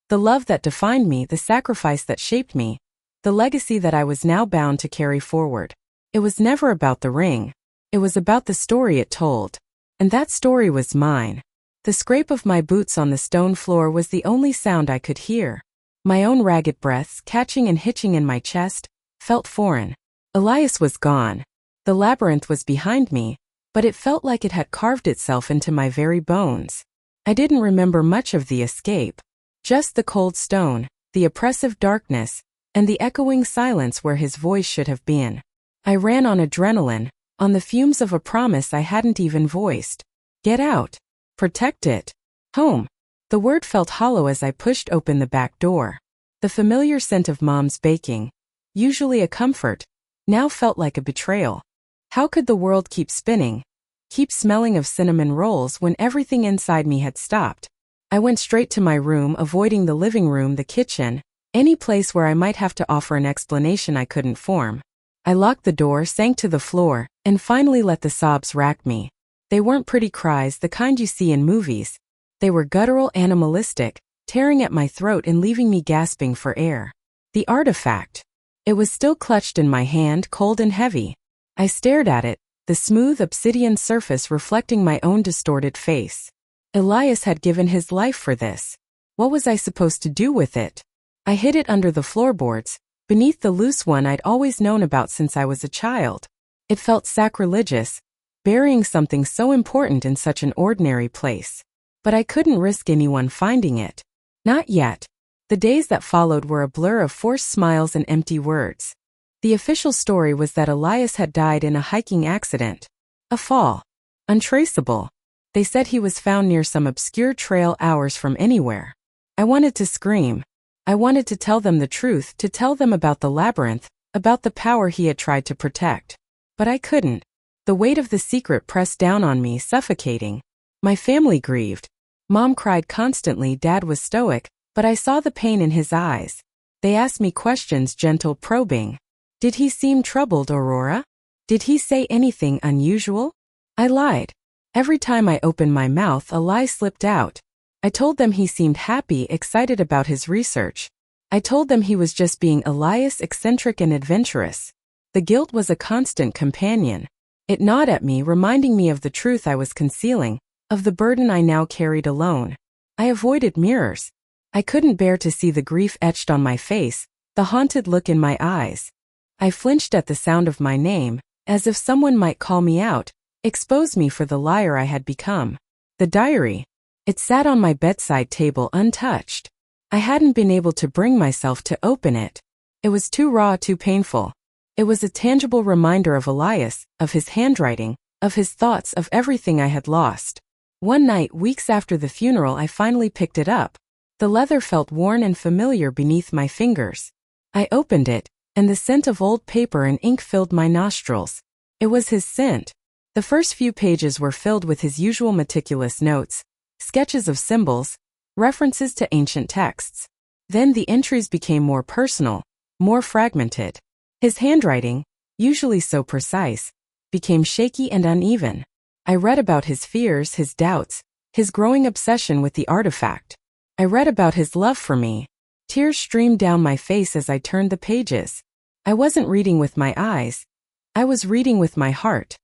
The love that defined me, the sacrifice that shaped me, the legacy that I was now bound to carry forward. It was never about the ring. It was about the story it told. And that story was mine. The scrape of my boots on the stone floor was the only sound I could hear. My own ragged breaths, catching and hitching in my chest, felt foreign. Elias was gone. The labyrinth was behind me, but it felt like it had carved itself into my very bones. I didn't remember much of the escape. Just the cold stone, the oppressive darkness, and the echoing silence where his voice should have been. I ran on adrenaline, on the fumes of a promise I hadn't even voiced. Get out. Protect it. Home. The word felt hollow as I pushed open the back door. The familiar scent of Mom's baking, usually a comfort, now felt like a betrayal. How could the world keep spinning, keep smelling of cinnamon rolls when everything inside me had stopped? I went straight to my room, avoiding the living room, the kitchen, any place where I might have to offer an explanation I couldn't form. I locked the door, sank to the floor, and finally let the sobs rack me. They weren't pretty cries, the kind you see in movies. They were guttural, animalistic, tearing at my throat and leaving me gasping for air. The artifact. It was still clutched in my hand, cold and heavy. I stared at it, the smooth obsidian surface reflecting my own distorted face. Elias had given his life for this. What was I supposed to do with it? I hid it under the floorboards, beneath the loose one I'd always known about since I was a child. It felt sacrilegious, burying something so important in such an ordinary place. But I couldn't risk anyone finding it. Not yet. The days that followed were a blur of forced smiles and empty words. The official story was that Elias had died in a hiking accident. A fall. Untraceable. They said he was found near some obscure trail hours from anywhere. I wanted to scream. I wanted to tell them the truth, to tell them about the labyrinth, about the power he had tried to protect. But I couldn't. The weight of the secret pressed down on me, suffocating. My family grieved. Mom cried constantly, Dad was stoic, but I saw the pain in his eyes. They asked me questions, gentle, probing. Did he seem troubled, Aurora? Did he say anything unusual? I lied. Every time I opened my mouth, a lie slipped out. I told them he seemed happy, excited about his research. I told them he was just being Elias, eccentric and adventurous. The guilt was a constant companion. It gnawed at me, reminding me of the truth I was concealing, of the burden I now carried alone. I avoided mirrors. I couldn't bear to see the grief etched on my face, the haunted look in my eyes. I flinched at the sound of my name, as if someone might call me out, expose me for the liar I had become. The diary. It sat on my bedside table untouched. I hadn't been able to bring myself to open it. It was too raw, too painful. It was a tangible reminder of Elias, of his handwriting, of his thoughts, of everything I had lost. One night, weeks after the funeral, I finally picked it up. The leather felt worn and familiar beneath my fingers. I opened it, and the scent of old paper and ink filled my nostrils. It was his scent. The first few pages were filled with his usual meticulous notes, sketches of symbols, references to ancient texts. Then the entries became more personal, more fragmented. His handwriting, usually so precise, became shaky and uneven. I read about his fears, his doubts, his growing obsession with the artifact. I read about his love for me. Tears streamed down my face as I turned the pages. I wasn't reading with my eyes. I was reading with my heart.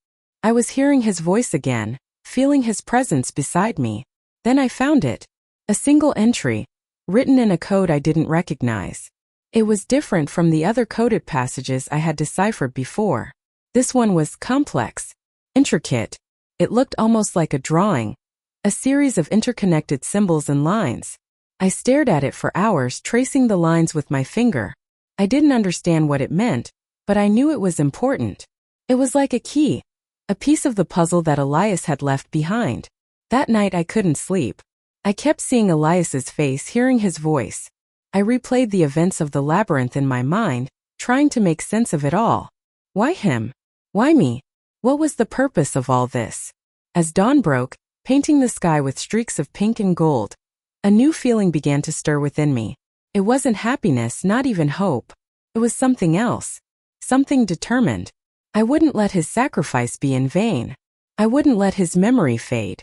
I was hearing his voice again, feeling his presence beside me. Then I found it. A single entry, written in a code I didn't recognize. It was different from the other coded passages I had deciphered before. This one was complex, intricate. It looked almost like a drawing, a series of interconnected symbols and lines. I stared at it for hours, tracing the lines with my finger. I didn't understand what it meant, but I knew it was important. It was like a key, a piece of the puzzle that Elias had left behind. That night I couldn't sleep. I kept seeing Elias's face, hearing his voice. I replayed the events of the labyrinth in my mind, trying to make sense of it all. Why him? Why me? What was the purpose of all this? As dawn broke, painting the sky with streaks of pink and gold, a new feeling began to stir within me. It wasn't happiness, not even hope. It was something else. Something determined. I wouldn't let his sacrifice be in vain. I wouldn't let his memory fade.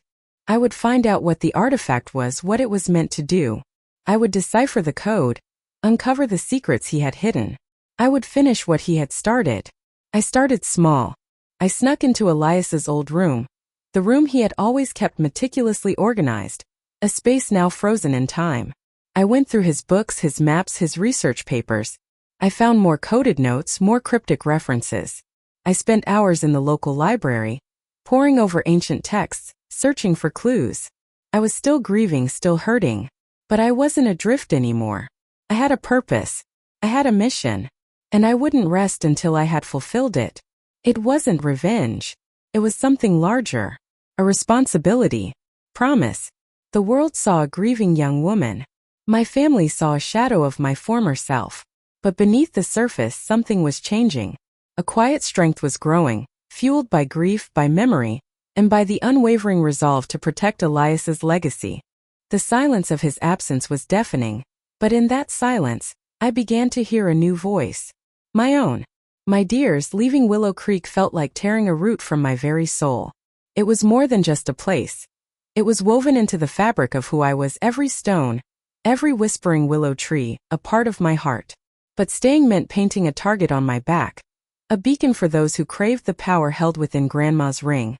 I would find out what the artifact was, what it was meant to do. I would decipher the code, uncover the secrets he had hidden. I would finish what he had started. I started small. I snuck into Elias's old room, the room he had always kept meticulously organized, a space now frozen in time. I went through his books, his maps, his research papers. I found more coded notes, more cryptic references. I spent hours in the local library, poring over ancient texts, searching for clues. I was still grieving, still hurting. But I wasn't adrift anymore. I had a purpose. I had a mission. And I wouldn't rest until I had fulfilled it. It wasn't revenge. It was something larger. A responsibility. Promise. The world saw a grieving young woman. My family saw a shadow of my former self. But beneath the surface, something was changing. A quiet strength was growing, fueled by grief, by memory, and by the unwavering resolve to protect Elias's legacy. The silence of his absence was deafening, but in that silence, I began to hear a new voice. My own. My dears, leaving Willow Creek felt like tearing a root from my very soul. It was more than just a place. It was woven into the fabric of who I was, every stone, every whispering willow tree, a part of my heart. But staying meant painting a target on my back, a beacon for those who craved the power held within Grandma's ring,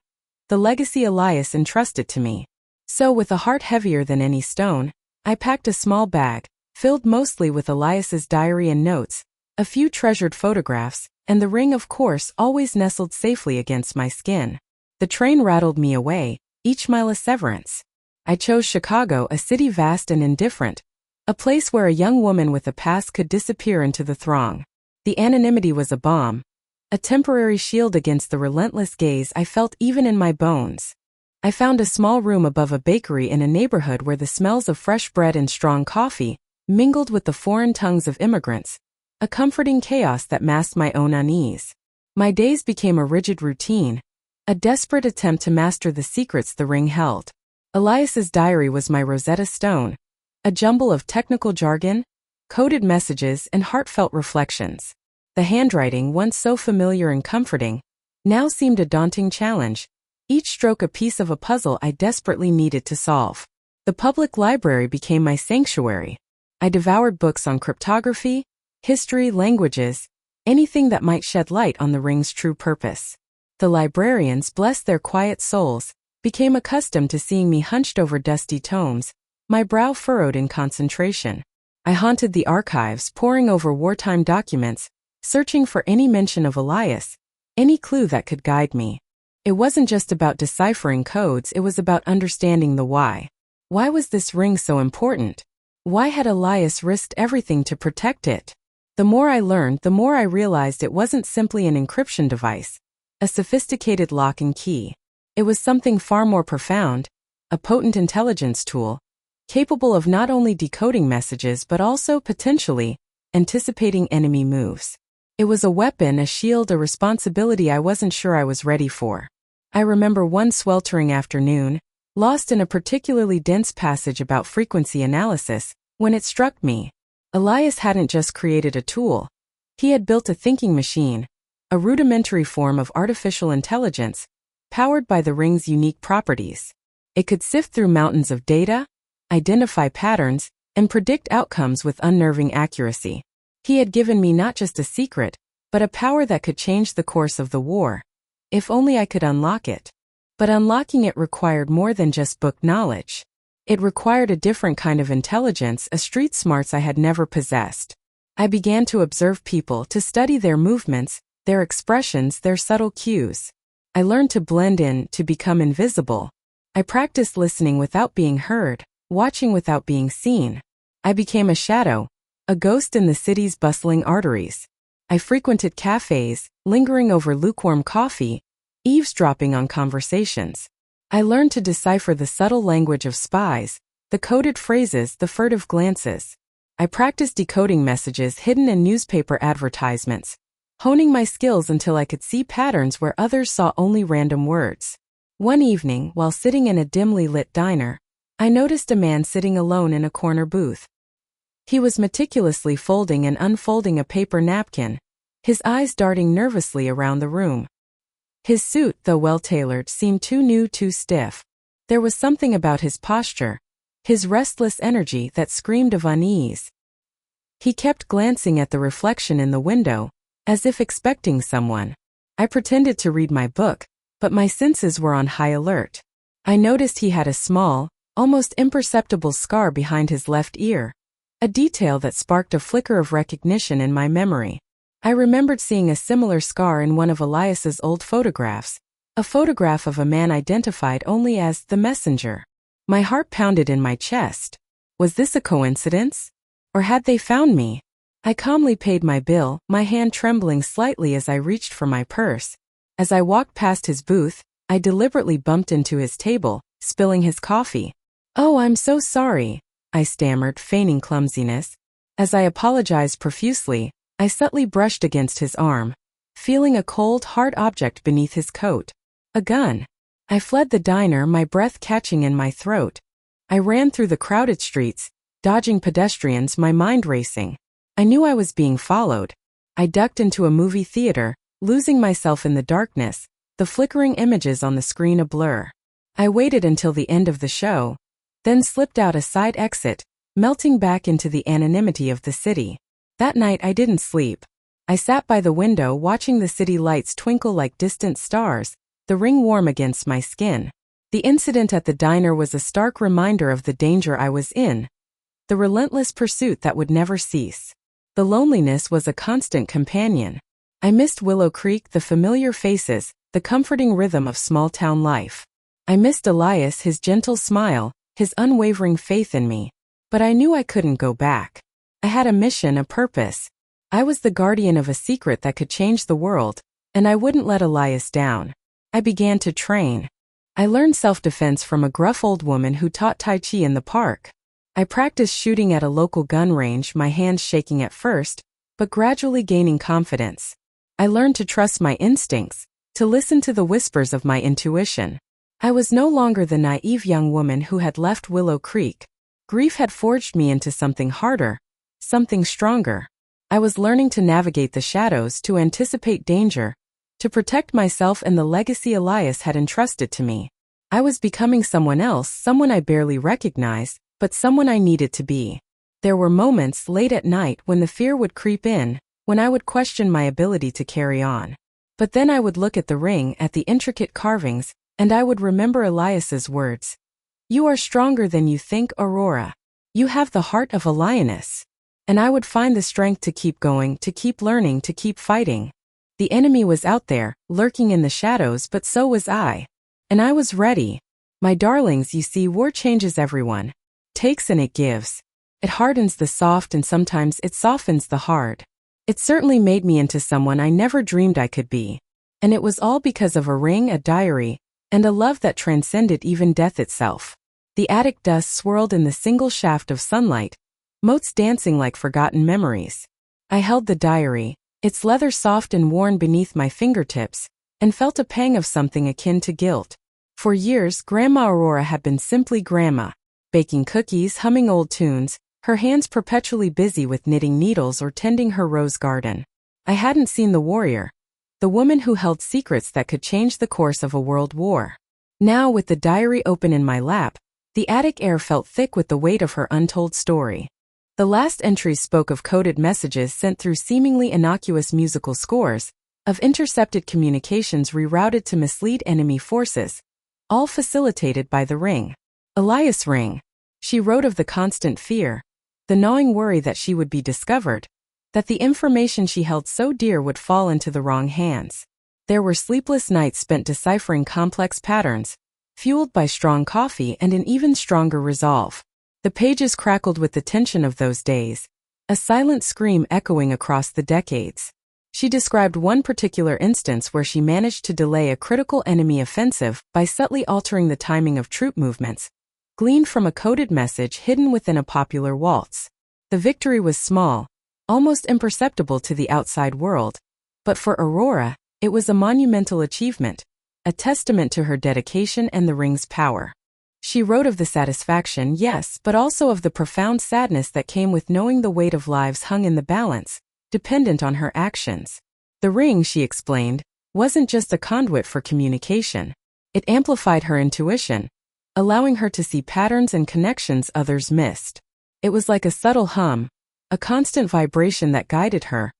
the legacy Elias entrusted to me. So, with a heart heavier than any stone, I packed a small bag, filled mostly with Elias's diary and notes, a few treasured photographs, and the ring, of course, always nestled safely against my skin. The train rattled me away, each mile a severance. I chose Chicago, a city vast and indifferent, a place where a young woman with a past could disappear into the throng. The anonymity was a balm, a temporary shield against the relentless gaze I felt even in my bones. I found a small room above a bakery in a neighborhood where the smells of fresh bread and strong coffee mingled with the foreign tongues of immigrants, a comforting chaos that masked my own unease. My days became a rigid routine, a desperate attempt to master the secrets the ring held. Elias's diary was my Rosetta Stone, a jumble of technical jargon, coded messages, and heartfelt reflections. The handwriting, once so familiar and comforting, now seemed a daunting challenge, each stroke a piece of a puzzle I desperately needed to solve. The public library became my sanctuary. I devoured books on cryptography, history, languages, anything that might shed light on the ring's true purpose. The librarians, bless their quiet souls, became accustomed to seeing me hunched over dusty tomes, my brow furrowed in concentration. I haunted the archives, poring over wartime documents, searching for any mention of Elias, any clue that could guide me. It wasn't just about deciphering codes, it was about understanding the why. Why was this ring so important? Why had Elias risked everything to protect it? The more I learned, the more I realized it wasn't simply an encryption device, a sophisticated lock and key. It was something far more profound, a potent intelligence tool, capable of not only decoding messages but also, potentially, anticipating enemy moves. It was a weapon, a shield, a responsibility I wasn't sure I was ready for. I remember one sweltering afternoon, lost in a particularly dense passage about frequency analysis, when it struck me. Elias hadn't just created a tool. He had built a thinking machine, a rudimentary form of artificial intelligence, powered by the ring's unique properties. It could sift through mountains of data, identify patterns, and predict outcomes with unnerving accuracy. He had given me not just a secret, but a power that could change the course of the war. If only I could unlock it. But unlocking it required more than just book knowledge. It required a different kind of intelligence, a street smarts I had never possessed. I began to observe people, to study their movements, their expressions, their subtle cues. I learned to blend in, to become invisible. I practiced listening without being heard, watching without being seen. I became a shadow, a ghost in the city's bustling arteries. I frequented cafes, lingering over lukewarm coffee, eavesdropping on conversations. I learned to decipher the subtle language of spies, the coded phrases, the furtive glances. I practiced decoding messages hidden in newspaper advertisements, honing my skills until I could see patterns where others saw only random words. One evening, while sitting in a dimly lit diner, I noticed a man sitting alone in a corner booth. He was meticulously folding and unfolding a paper napkin, his eyes darting nervously around the room. His suit, though well-tailored, seemed too new, too stiff. There was something about his posture, his restless energy, that screamed of unease. He kept glancing at the reflection in the window, as if expecting someone. I pretended to read my book, but my senses were on high alert. I noticed he had a small, almost imperceptible scar behind his left ear, a detail that sparked a flicker of recognition in my memory. I remembered seeing a similar scar in one of Elias's old photographs, a photograph of a man identified only as the messenger. My heart pounded in my chest. Was this a coincidence? Or had they found me? I calmly paid my bill, my hand trembling slightly as I reached for my purse. As I walked past his booth, I deliberately bumped into his table, spilling his coffee. "Oh, I'm so sorry," I stammered, feigning clumsiness. As I apologized profusely, I subtly brushed against his arm, feeling a cold, hard object beneath his coat. A gun. I fled the diner, my breath catching in my throat. I ran through the crowded streets, dodging pedestrians, my mind racing. I knew I was being followed. I ducked into a movie theater, losing myself in the darkness, the flickering images on the screen a blur. I waited until the end of the show, then slipped out a side exit, melting back into the anonymity of the city. That night I didn't sleep. I sat by the window watching the city lights twinkle like distant stars, the ring warm against my skin. The incident at the diner was a stark reminder of the danger I was in, the relentless pursuit that would never cease. The loneliness was a constant companion. I missed Willow Creek, the familiar faces, the comforting rhythm of small-town life. I missed Elias, his gentle smile, his unwavering faith in me. But I knew I couldn't go back. I had a mission, a purpose. I was the guardian of a secret that could change the world, and I wouldn't let Elias down. I began to train. I learned self-defense from a gruff old woman who taught Tai Chi in the park. I practiced shooting at a local gun range, my hands shaking at first, but gradually gaining confidence. I learned to trust my instincts, to listen to the whispers of my intuition. I was no longer the naive young woman who had left Willow Creek. Grief had forged me into something harder, something stronger. I was learning to navigate the shadows, to anticipate danger, to protect myself and the legacy Elias had entrusted to me. I was becoming someone else, someone I barely recognized, but someone I needed to be. There were moments late at night when the fear would creep in, when I would question my ability to carry on. But then I would look at the ring, at the intricate carvings, and I would remember Elias's words. "You are stronger than you think, Aurora. You have the heart of a lioness." And I would find the strength to keep going, to keep learning, to keep fighting. The enemy was out there, lurking in the shadows, but so was I. And I was ready. My darlings, you see, war changes everyone. Takes and it gives. It hardens the soft and sometimes it softens the hard. It certainly made me into someone I never dreamed I could be. And it was all because of a ring, a diary, and a love that transcended even death itself. The attic dust swirled in the single shaft of sunlight, motes dancing like forgotten memories. I held the diary, its leather soft and worn beneath my fingertips, and felt a pang of something akin to guilt. For years, Grandma Aurora had been simply Grandma, baking cookies, humming old tunes, her hands perpetually busy with knitting needles or tending her rose garden. I hadn't seen the warrior, the woman who held secrets that could change the course of a world war. Now, with the diary open in my lap, the attic air felt thick with the weight of her untold story. The last entries spoke of coded messages sent through seemingly innocuous musical scores, of intercepted communications rerouted to mislead enemy forces, all facilitated by the ring. Elias ring. She wrote of the constant fear, the gnawing worry that she would be discovered, that the information she held so dear would fall into the wrong hands. There were sleepless nights spent deciphering complex patterns, fueled by strong coffee and an even stronger resolve. The pages crackled with the tension of those days, a silent scream echoing across the decades. She described one particular instance where she managed to delay a critical enemy offensive by subtly altering the timing of troop movements, gleaned from a coded message hidden within a popular waltz. The victory was small, almost imperceptible to the outside world, but for Aurora, it was a monumental achievement, a testament to her dedication and the ring's power. She wrote of the satisfaction, yes, but also of the profound sadness that came with knowing the weight of lives hung in the balance, dependent on her actions. The ring, she explained, wasn't just a conduit for communication. It amplified her intuition, allowing her to see patterns and connections others missed. It was like a subtle hum, a constant vibration that guided her,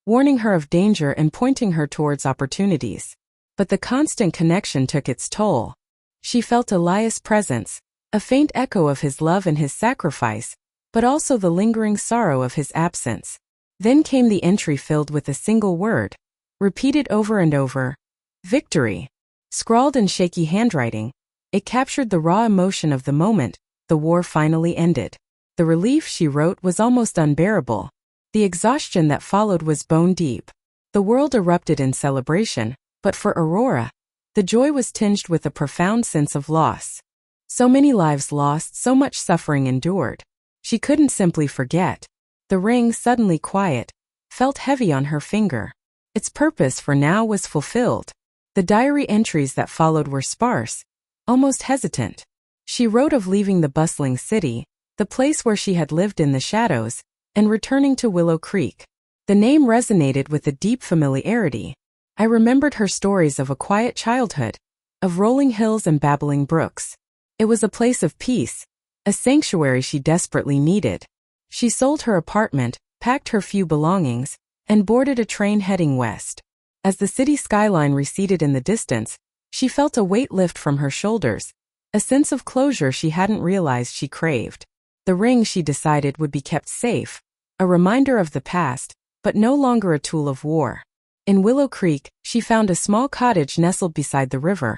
warning her of danger and pointing her towards opportunities. But the constant connection took its toll. She felt Elias' presence, a faint echo of his love and his sacrifice, but also the lingering sorrow of his absence. Then came the entry filled with a single word, repeated over and over, victory. Scrawled in shaky handwriting, it captured the raw emotion of the moment the war finally ended. The relief, she wrote, was almost unbearable. The exhaustion that followed was bone deep. The world erupted in celebration, but for Aurora, the joy was tinged with a profound sense of loss. So many lives lost, so much suffering endured. She couldn't simply forget. The ring, suddenly quiet, felt heavy on her finger. Its purpose for now was fulfilled. The diary entries that followed were sparse, almost hesitant. She wrote of leaving the bustling city, the place where she had lived in the shadows, and returning to Willow Creek. The name resonated with a deep familiarity. I remembered her stories of a quiet childhood, of rolling hills and babbling brooks. It was a place of peace, a sanctuary she desperately needed. She sold her apartment, packed her few belongings, and boarded a train heading west. As the city skyline receded in the distance, she felt a weight lift from her shoulders, a sense of closure she hadn't realized she craved. The ring, she decided, would be kept safe, a reminder of the past, but no longer a tool of war. In Willow Creek, she found a small cottage nestled beside the river,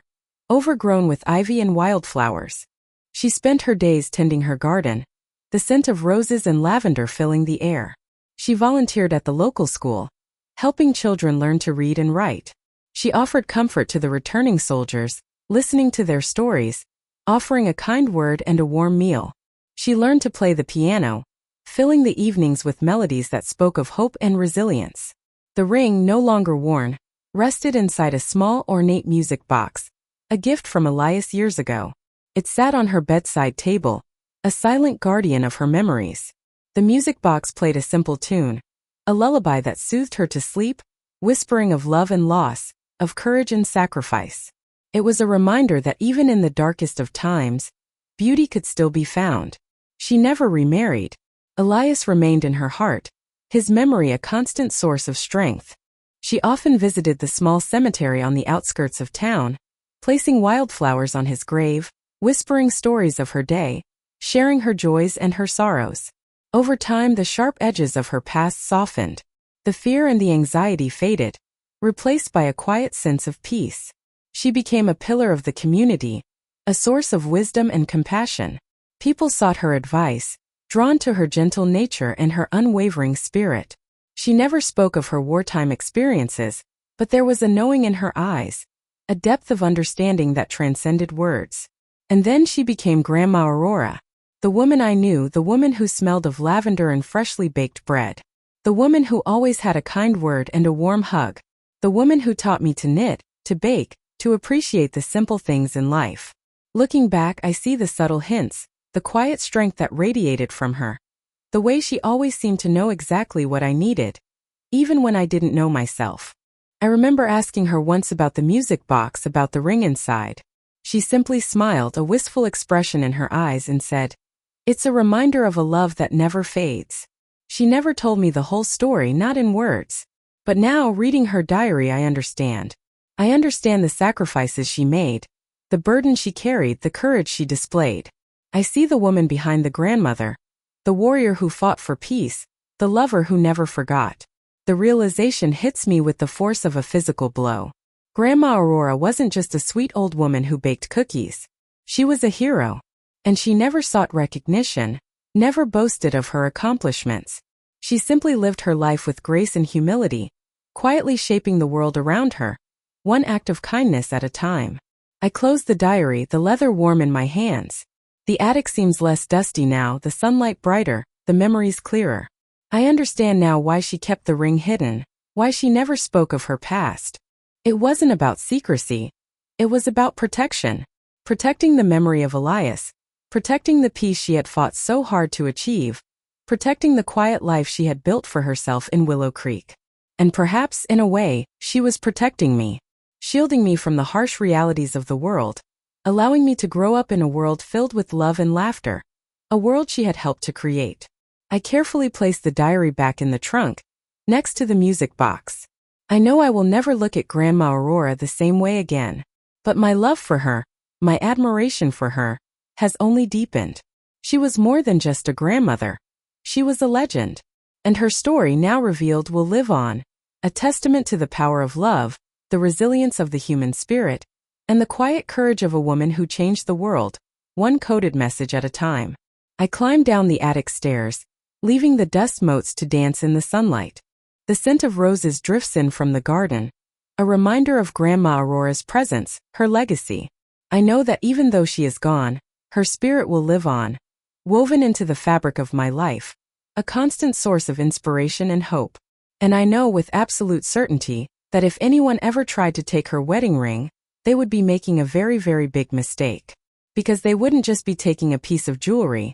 overgrown with ivy and wildflowers. She spent her days tending her garden, the scent of roses and lavender filling the air. She volunteered at the local school, helping children learn to read and write. She offered comfort to the returning soldiers, listening to their stories, offering a kind word and a warm meal. She learned to play the piano, filling the evenings with melodies that spoke of hope and resilience. The ring, no longer worn, rested inside a small ornate music box, a gift from Elias years ago. It sat on her bedside table, a silent guardian of her memories. The music box played a simple tune, a lullaby that soothed her to sleep, whispering of love and loss, of courage and sacrifice. It was a reminder that even in the darkest of times, beauty could still be found. She never remarried. Elias remained in her heart, his memory a constant source of strength. She often visited the small cemetery on the outskirts of town, placing wildflowers on his grave, whispering stories of her day, sharing her joys and her sorrows. Over time, the sharp edges of her past softened. The fear and the anxiety faded, replaced by a quiet sense of peace. She became a pillar of the community, a source of wisdom and compassion. People sought her advice, drawn to her gentle nature and her unwavering spirit. She never spoke of her wartime experiences, but there was a knowing in her eyes, a depth of understanding that transcended words. And then she became Grandma Aurora, the woman I knew, the woman who smelled of lavender and freshly baked bread, the woman who always had a kind word and a warm hug, the woman who taught me to knit, to bake, to appreciate the simple things in life. Looking back, I see the subtle hints, the quiet strength that radiated from her, the way she always seemed to know exactly what I needed, even when I didn't know myself. I remember asking her once about the music box, about the ring inside. She simply smiled, a wistful expression in her eyes, and said, "It's a reminder of a love that never fades." She never told me the whole story, not in words. But now, reading her diary, I understand. I understand the sacrifices she made, the burden she carried, the courage she displayed. I see the woman behind the grandmother, the warrior who fought for peace, the lover who never forgot. The realization hits me with the force of a physical blow. Grandma Aurora wasn't just a sweet old woman who baked cookies. She was a hero. And she never sought recognition, never boasted of her accomplishments. She simply lived her life with grace and humility, quietly shaping the world around her, one act of kindness at a time. I close the diary, the leather warm in my hands. The attic seems less dusty now, the sunlight brighter, the memories clearer. I understand now why she kept the ring hidden, why she never spoke of her past. It wasn't about secrecy. It was about protection. Protecting the memory of Elias, protecting the peace she had fought so hard to achieve, protecting the quiet life she had built for herself in Willow Creek. And perhaps, in a way, she was protecting me, shielding me from the harsh realities of the world, allowing me to grow up in a world filled with love and laughter, a world she had helped to create. I carefully placed the diary back in the trunk, next to the music box. I know I will never look at Grandma Aurora the same way again, but my love for her, my admiration for her, has only deepened. She was more than just a grandmother. She was a legend. And her story, now revealed, will live on, a testament to the power of love, the resilience of the human spirit, and the quiet courage of a woman who changed the world, one coded message at a time. I climbed down the attic stairs, leaving the dust motes to dance in the sunlight. The scent of roses drifts in from the garden, a reminder of Grandma Aurora's presence, her legacy. I know that even though she is gone, her spirit will live on, woven into the fabric of my life, a constant source of inspiration and hope. And I know with absolute certainty that if anyone ever tried to take her wedding ring, they would be making a very, very big mistake. Because they wouldn't just be taking a piece of jewelry.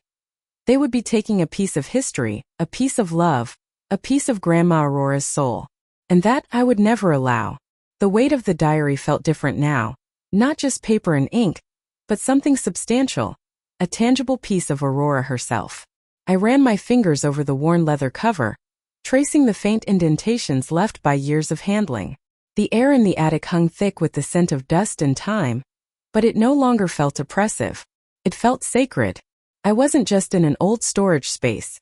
They would be taking a piece of history, a piece of love, a piece of Grandma Aurora's soul. And that I would never allow. The weight of the diary felt different now, not just paper and ink, but something substantial, a tangible piece of Aurora herself. I ran my fingers over the worn leather cover, tracing the faint indentations left by years of handling. The air in the attic hung thick with the scent of dust and time, but it no longer felt oppressive. It felt sacred. I wasn't just in an old storage space.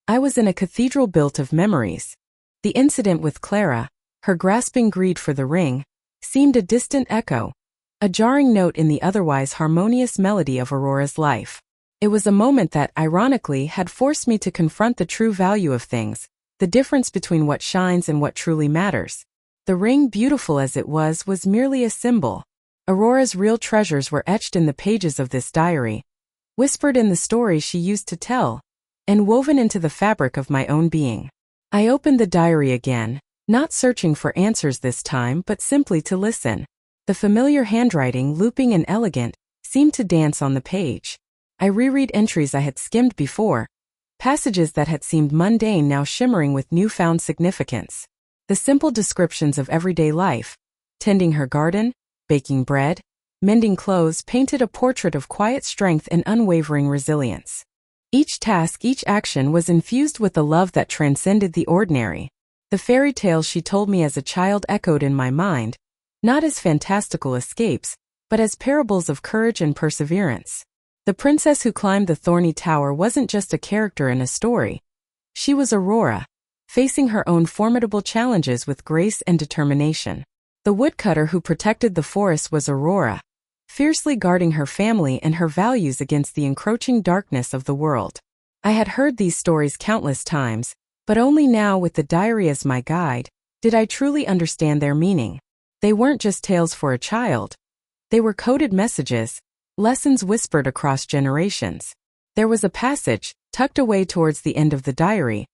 I was in a cathedral built of memories. The incident with Clara, her grasping greed for the ring, seemed a distant echo, a jarring note in the otherwise harmonious melody of Aurora's life. It was a moment that, ironically, had forced me to confront the true value of things, the difference between what shines and what truly matters. The ring, beautiful as it was merely a symbol. Aurora's real treasures were etched in the pages of this diary, whispered in the stories she used to tell, and woven into the fabric of my own being. I opened the diary again, not searching for answers this time but simply to listen. The familiar handwriting, looping and elegant, seemed to dance on the page. I reread entries I had skimmed before, passages that had seemed mundane now shimmering with newfound significance. The simple descriptions of everyday life, tending her garden, baking bread, mending clothes, painted a portrait of quiet strength and unwavering resilience. Each task, each action was infused with a love that transcended the ordinary. The fairy tales she told me as a child echoed in my mind, not as fantastical escapes, but as parables of courage and perseverance. The princess who climbed the thorny tower wasn't just a character in a story. She was Aurora, facing her own formidable challenges with grace and determination. The woodcutter who protected the forest was Aurora, fiercely guarding her family and her values against the encroaching darkness of the world. I had heard these stories countless times, but only now, with the diary as my guide, did I truly understand their meaning. They weren't just tales for a child. They were coded messages, lessons whispered across generations. There was a passage, tucked away towards the end of the diary,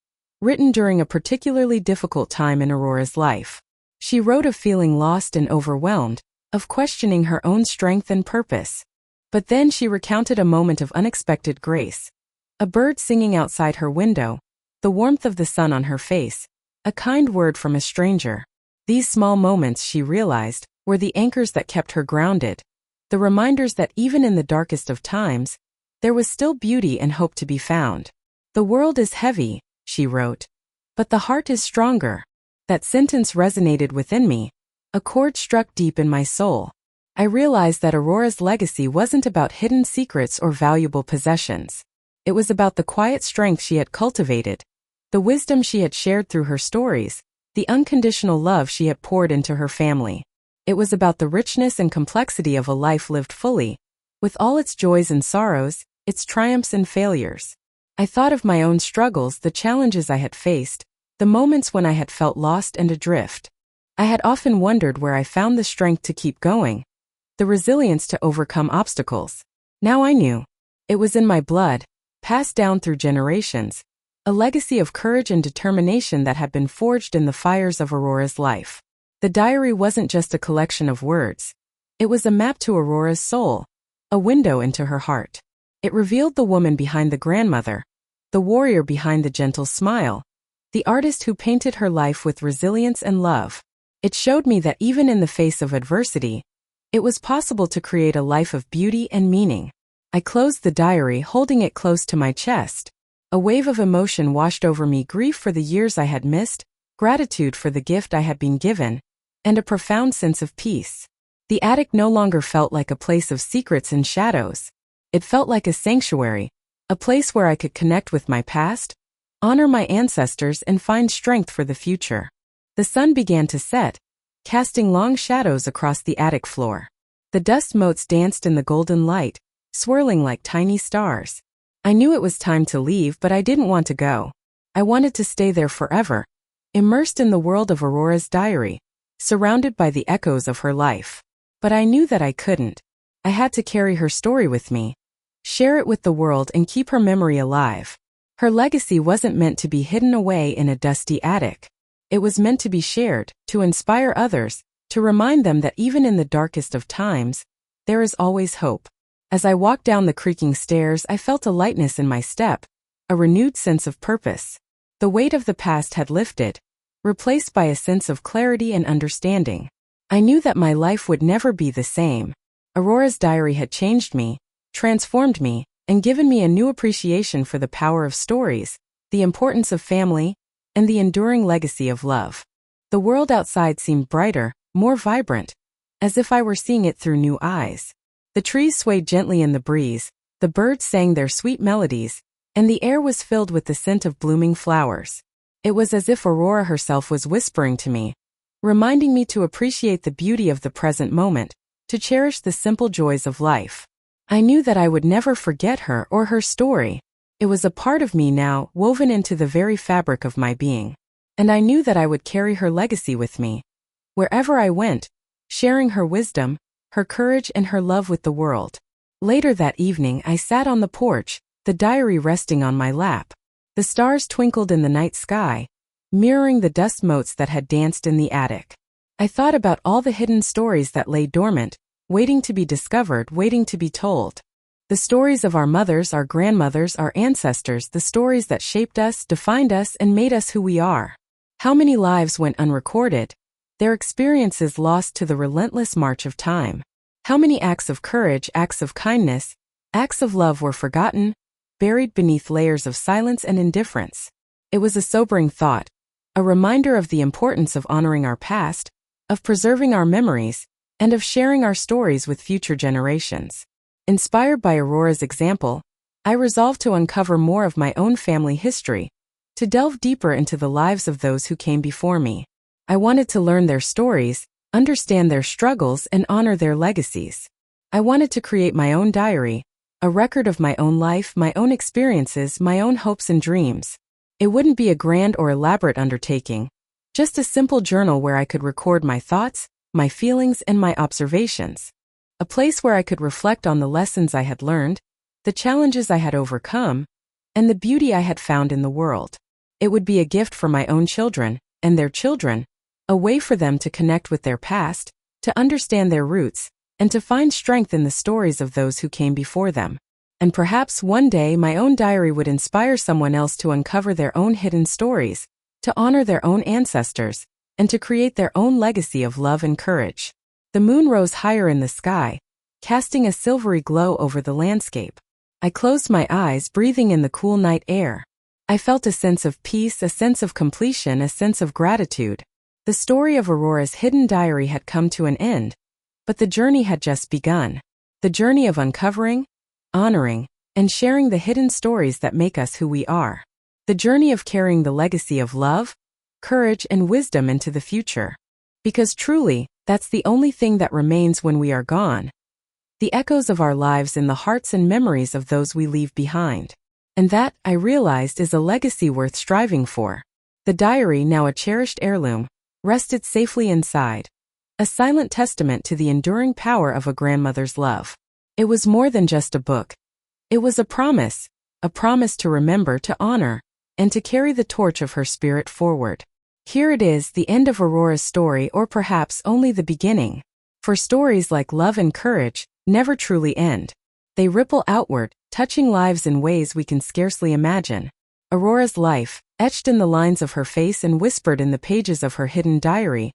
written during a particularly difficult time in Aurora's life. She wrote of feeling lost and overwhelmed, of questioning her own strength and purpose. But then she recounted a moment of unexpected grace. A bird singing outside her window, the warmth of the sun on her face, a kind word from a stranger. These small moments, she realized, were the anchors that kept her grounded, the reminders that even in the darkest of times, there was still beauty and hope to be found. "The world is heavy," she wrote, "but the heart is stronger." That sentence resonated within me. A chord struck deep in my soul. I realized that Aurora's legacy wasn't about hidden secrets or valuable possessions. It was about the quiet strength she had cultivated, the wisdom she had shared through her stories, the unconditional love she had poured into her family. It was about the richness and complexity of a life lived fully, with all its joys and sorrows, its triumphs and failures. I thought of my own struggles, the challenges I had faced, the moments when I had felt lost and adrift. I had often wondered where I found the strength to keep going, the resilience to overcome obstacles. Now I knew. It was in my blood, passed down through generations, a legacy of courage and determination that had been forged in the fires of Aurora's life. The diary wasn't just a collection of words. It was a map to Aurora's soul, a window into her heart. It revealed the woman behind the grandmother, the warrior behind the gentle smile, the artist who painted her life with resilience and love. It showed me that even in the face of adversity, it was possible to create a life of beauty and meaning. I closed the diary, holding it close to my chest. A wave of emotion washed over me, grief for the years I had missed, gratitude for the gift I had been given, and a profound sense of peace. The attic no longer felt like a place of secrets and shadows. It felt like a sanctuary, a place where I could connect with my past, honor my ancestors, and find strength for the future. The sun began to set, casting long shadows across the attic floor. The dust motes danced in the golden light, swirling like tiny stars. I knew it was time to leave, but I didn't want to go. I wanted to stay there forever, immersed in the world of Aurora's diary, surrounded by the echoes of her life. But I knew that I couldn't. I had to carry her story with me, share it with the world, and keep her memory alive. Her legacy wasn't meant to be hidden away in a dusty attic. It was meant to be shared, to inspire others, to remind them that even in the darkest of times, there is always hope. As I walked down the creaking stairs, I felt a lightness in my step, a renewed sense of purpose. The weight of the past had lifted, replaced by a sense of clarity and understanding. I knew that my life would never be the same. Aurora's diary had changed me, transformed me, and given me a new appreciation for the power of stories, the importance of family, and the enduring legacy of love. The world outside seemed brighter, more vibrant, as if I were seeing it through new eyes. The trees swayed gently in the breeze, the birds sang their sweet melodies, and the air was filled with the scent of blooming flowers. It was as if Aurora herself was whispering to me, reminding me to appreciate the beauty of the present moment, to cherish the simple joys of life. I knew that I would never forget her or her story. It was a part of me now, woven into the very fabric of my being. And I knew that I would carry her legacy with me, wherever I went, sharing her wisdom, her courage, and her love with the world. Later that evening, I sat on the porch, the diary resting on my lap. The stars twinkled in the night sky, mirroring the dust motes that had danced in the attic. I thought about all the hidden stories that lay dormant, waiting to be discovered, waiting to be told. The stories of our mothers, our grandmothers, our ancestors, the stories that shaped us, defined us, and made us who we are. How many lives went unrecorded, their experiences lost to the relentless march of time? How many acts of courage, acts of kindness, acts of love were forgotten, buried beneath layers of silence and indifference? It was a sobering thought, a reminder of the importance of honoring our past, of preserving our memories, and of sharing our stories with future generations. Inspired by Aurora's example, I resolved to uncover more of my own family history, to delve deeper into the lives of those who came before me. I wanted to learn their stories, understand their struggles, and honor their legacies. I wanted to create my own diary, a record of my own life, my own experiences, my own hopes and dreams. It wouldn't be a grand or elaborate undertaking, just a simple journal where I could record my thoughts, my feelings, and my observations. A place where I could reflect on the lessons I had learned, the challenges I had overcome, and the beauty I had found in the world. It would be a gift for my own children, and their children, a way for them to connect with their past, to understand their roots, and to find strength in the stories of those who came before them. And perhaps one day my own diary would inspire someone else to uncover their own hidden stories, to honor their own ancestors, and to create their own legacy of love and courage. The moon rose higher in the sky, casting a silvery glow over the landscape. I closed my eyes, breathing in the cool night air. I felt a sense of peace, a sense of completion, a sense of gratitude. The story of Aurora's hidden diary had come to an end, but the journey had just begun. The journey of uncovering, honoring, and sharing the hidden stories that make us who we are. The journey of carrying the legacy of love, courage, and wisdom into the future. Because truly, that's the only thing that remains when we are gone. The echoes of our lives in the hearts and memories of those we leave behind. And that, I realized, is a legacy worth striving for. The diary, now a cherished heirloom, rested safely inside, a silent testament to the enduring power of a grandmother's love. It was more than just a book. It was a promise to remember, to honor, and to carry the torch of her spirit forward. Here it is, the end of Aurora's story, or perhaps only the beginning. For stories like love and courage never truly end. They ripple outward, touching lives in ways we can scarcely imagine. Aurora's life, etched in the lines of her face and whispered in the pages of her hidden diary,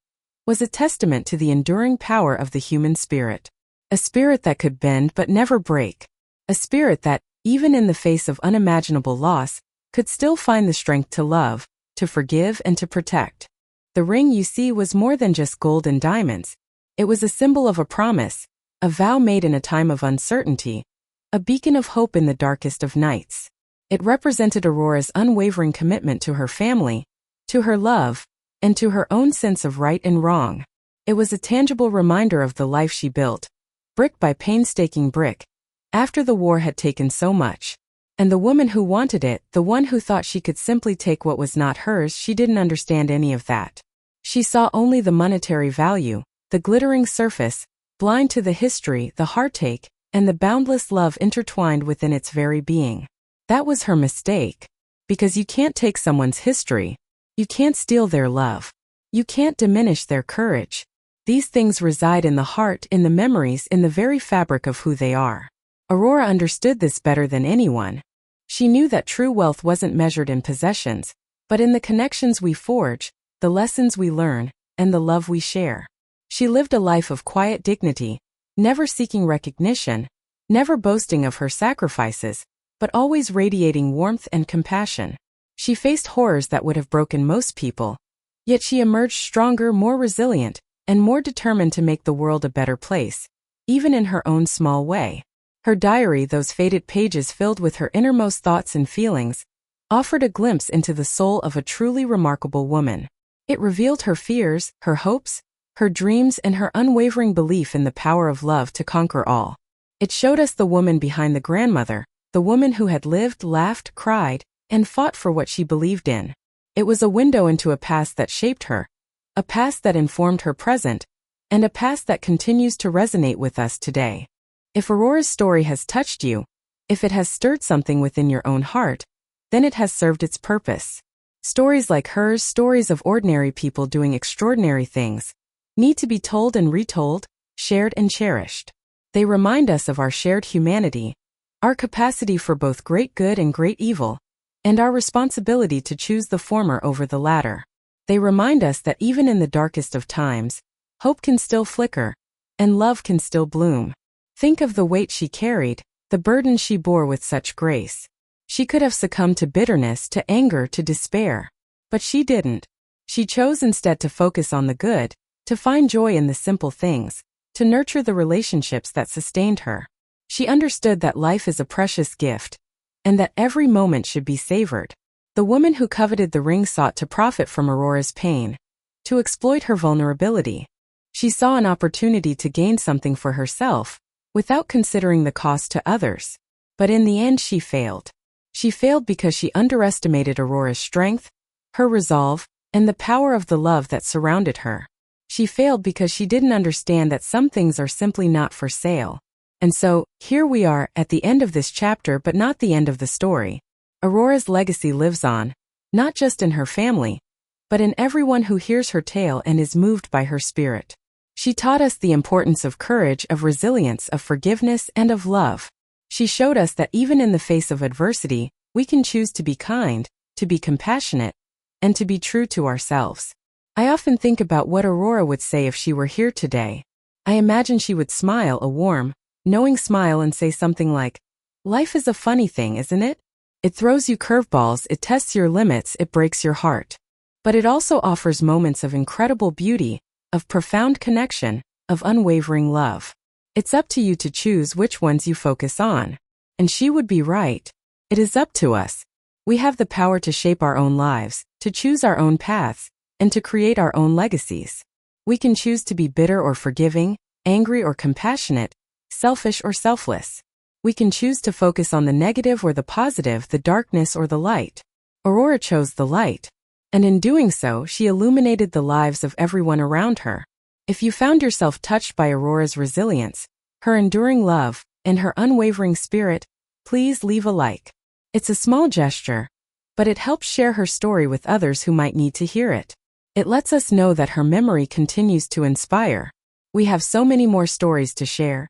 was a testament to the enduring power of the human spirit. A spirit that could bend but never break. A spirit that, even in the face of unimaginable loss, could still find the strength to love, to forgive, and to protect. The ring you see was more than just gold and diamonds. It was a symbol of a promise, a vow made in a time of uncertainty, a beacon of hope in the darkest of nights. It represented Aurora's unwavering commitment to her family, to her love, and to her own sense of right and wrong. It was a tangible reminder of the life she built, brick by painstaking brick, after the war had taken so much. And the woman who wanted it, the one who thought she could simply take what was not hers, she didn't understand any of that. She saw only the monetary value, the glittering surface, blind to the history, the heartache, and the boundless love intertwined within its very being. That was her mistake. Because you can't take someone's history. You can't steal their love. You can't diminish their courage. These things reside in the heart, in the memories, in the very fabric of who they are. Aurora understood this better than anyone. She knew that true wealth wasn't measured in possessions, but in the connections we forge, the lessons we learn, and the love we share. She lived a life of quiet dignity, never seeking recognition, never boasting of her sacrifices, but always radiating warmth and compassion. She faced horrors that would have broken most people, yet she emerged stronger, more resilient, and more determined to make the world a better place, even in her own small way. Her diary, those faded pages filled with her innermost thoughts and feelings, offered a glimpse into the soul of a truly remarkable woman. It revealed her fears, her hopes, her dreams, and her unwavering belief in the power of love to conquer all. It showed us the woman behind the grandmother, the woman who had lived, laughed, cried, and fought for what she believed in. It was a window into a past that shaped her, a past that informed her present, and a past that continues to resonate with us today. If Aurora's story has touched you, if it has stirred something within your own heart, then it has served its purpose. Stories like hers, stories of ordinary people doing extraordinary things, need to be told and retold, shared and cherished. They remind us of our shared humanity, our capacity for both great good and great evil, and our responsibility to choose the former over the latter. They remind us that even in the darkest of times, hope can still flicker, and love can still bloom. Think of the weight she carried, the burden she bore with such grace. She could have succumbed to bitterness, to anger, to despair. But she didn't. She chose instead to focus on the good, to find joy in the simple things, to nurture the relationships that sustained her. She understood that life is a precious gift, and that every moment should be savored. The woman who coveted the ring sought to profit from Aurora's pain, to exploit her vulnerability. She saw an opportunity to gain something for herself, without considering the cost to others. But in the end she failed. She failed because she underestimated Aurora's strength, her resolve, and the power of the love that surrounded her. She failed because she didn't understand that some things are simply not for sale. And so, here we are, at the end of this chapter but not the end of the story. Aurora's legacy lives on, not just in her family, but in everyone who hears her tale and is moved by her spirit. She taught us the importance of courage, of resilience, of forgiveness, and of love. She showed us that even in the face of adversity, we can choose to be kind, to be compassionate, and to be true to ourselves. I often think about what Aurora would say if she were here today. I imagine she would smile, a warm, knowing smile, and say something like, "Life is a funny thing, isn't it? It throws you curveballs, it tests your limits, it breaks your heart. But it also offers moments of incredible beauty, of profound connection, of unwavering love. It's up to you to choose which ones you focus on." And she would be right. It is up to us. We have the power to shape our own lives, to choose our own paths, and to create our own legacies. We can choose to be bitter or forgiving, angry or compassionate, selfish or selfless. We can choose to focus on the negative or the positive, the darkness or the light. Aurora chose the light. And in doing so, she illuminated the lives of everyone around her. If you found yourself touched by Aurora's resilience, her enduring love, and her unwavering spirit, please leave a like. It's a small gesture, but it helps share her story with others who might need to hear it. It lets us know that her memory continues to inspire. We have so many more stories to share.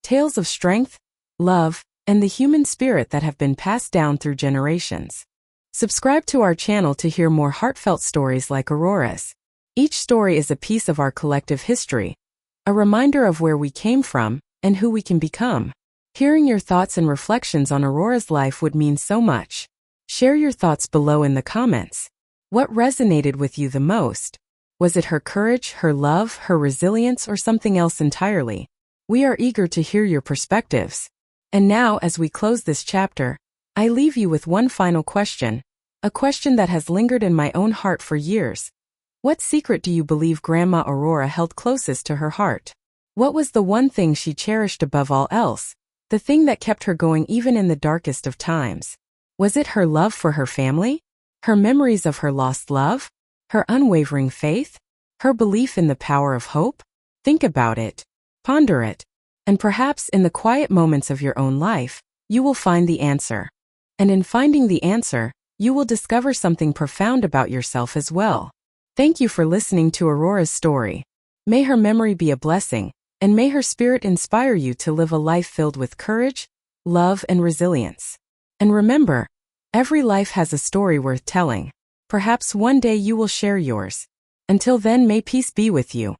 Tales of strength, love, and the human spirit that have been passed down through generations. Subscribe to our channel to hear more heartfelt stories like Aurora's. Each story is a piece of our collective history, a reminder of where we came from and who we can become. Hearing your thoughts and reflections on Aurora's life would mean so much. Share your thoughts below in the comments. What resonated with you the most? Was it her courage, her love, her resilience, or something else entirely? We are eager to hear your perspectives. And now, as we close this chapter, I leave you with one final question, a question that has lingered in my own heart for years. What secret do you believe Grandma Aurora held closest to her heart? What was the one thing she cherished above all else, the thing that kept her going even in the darkest of times? Was it her love for her family? Her memories of her lost love? Her unwavering faith? Her belief in the power of hope? Think about it. Ponder it. And perhaps in the quiet moments of your own life, you will find the answer. And in finding the answer, you will discover something profound about yourself as well. Thank you for listening to Aurora's story. May her memory be a blessing, and may her spirit inspire you to live a life filled with courage, love, and resilience. And remember, every life has a story worth telling. Perhaps one day you will share yours. Until then, may peace be with you.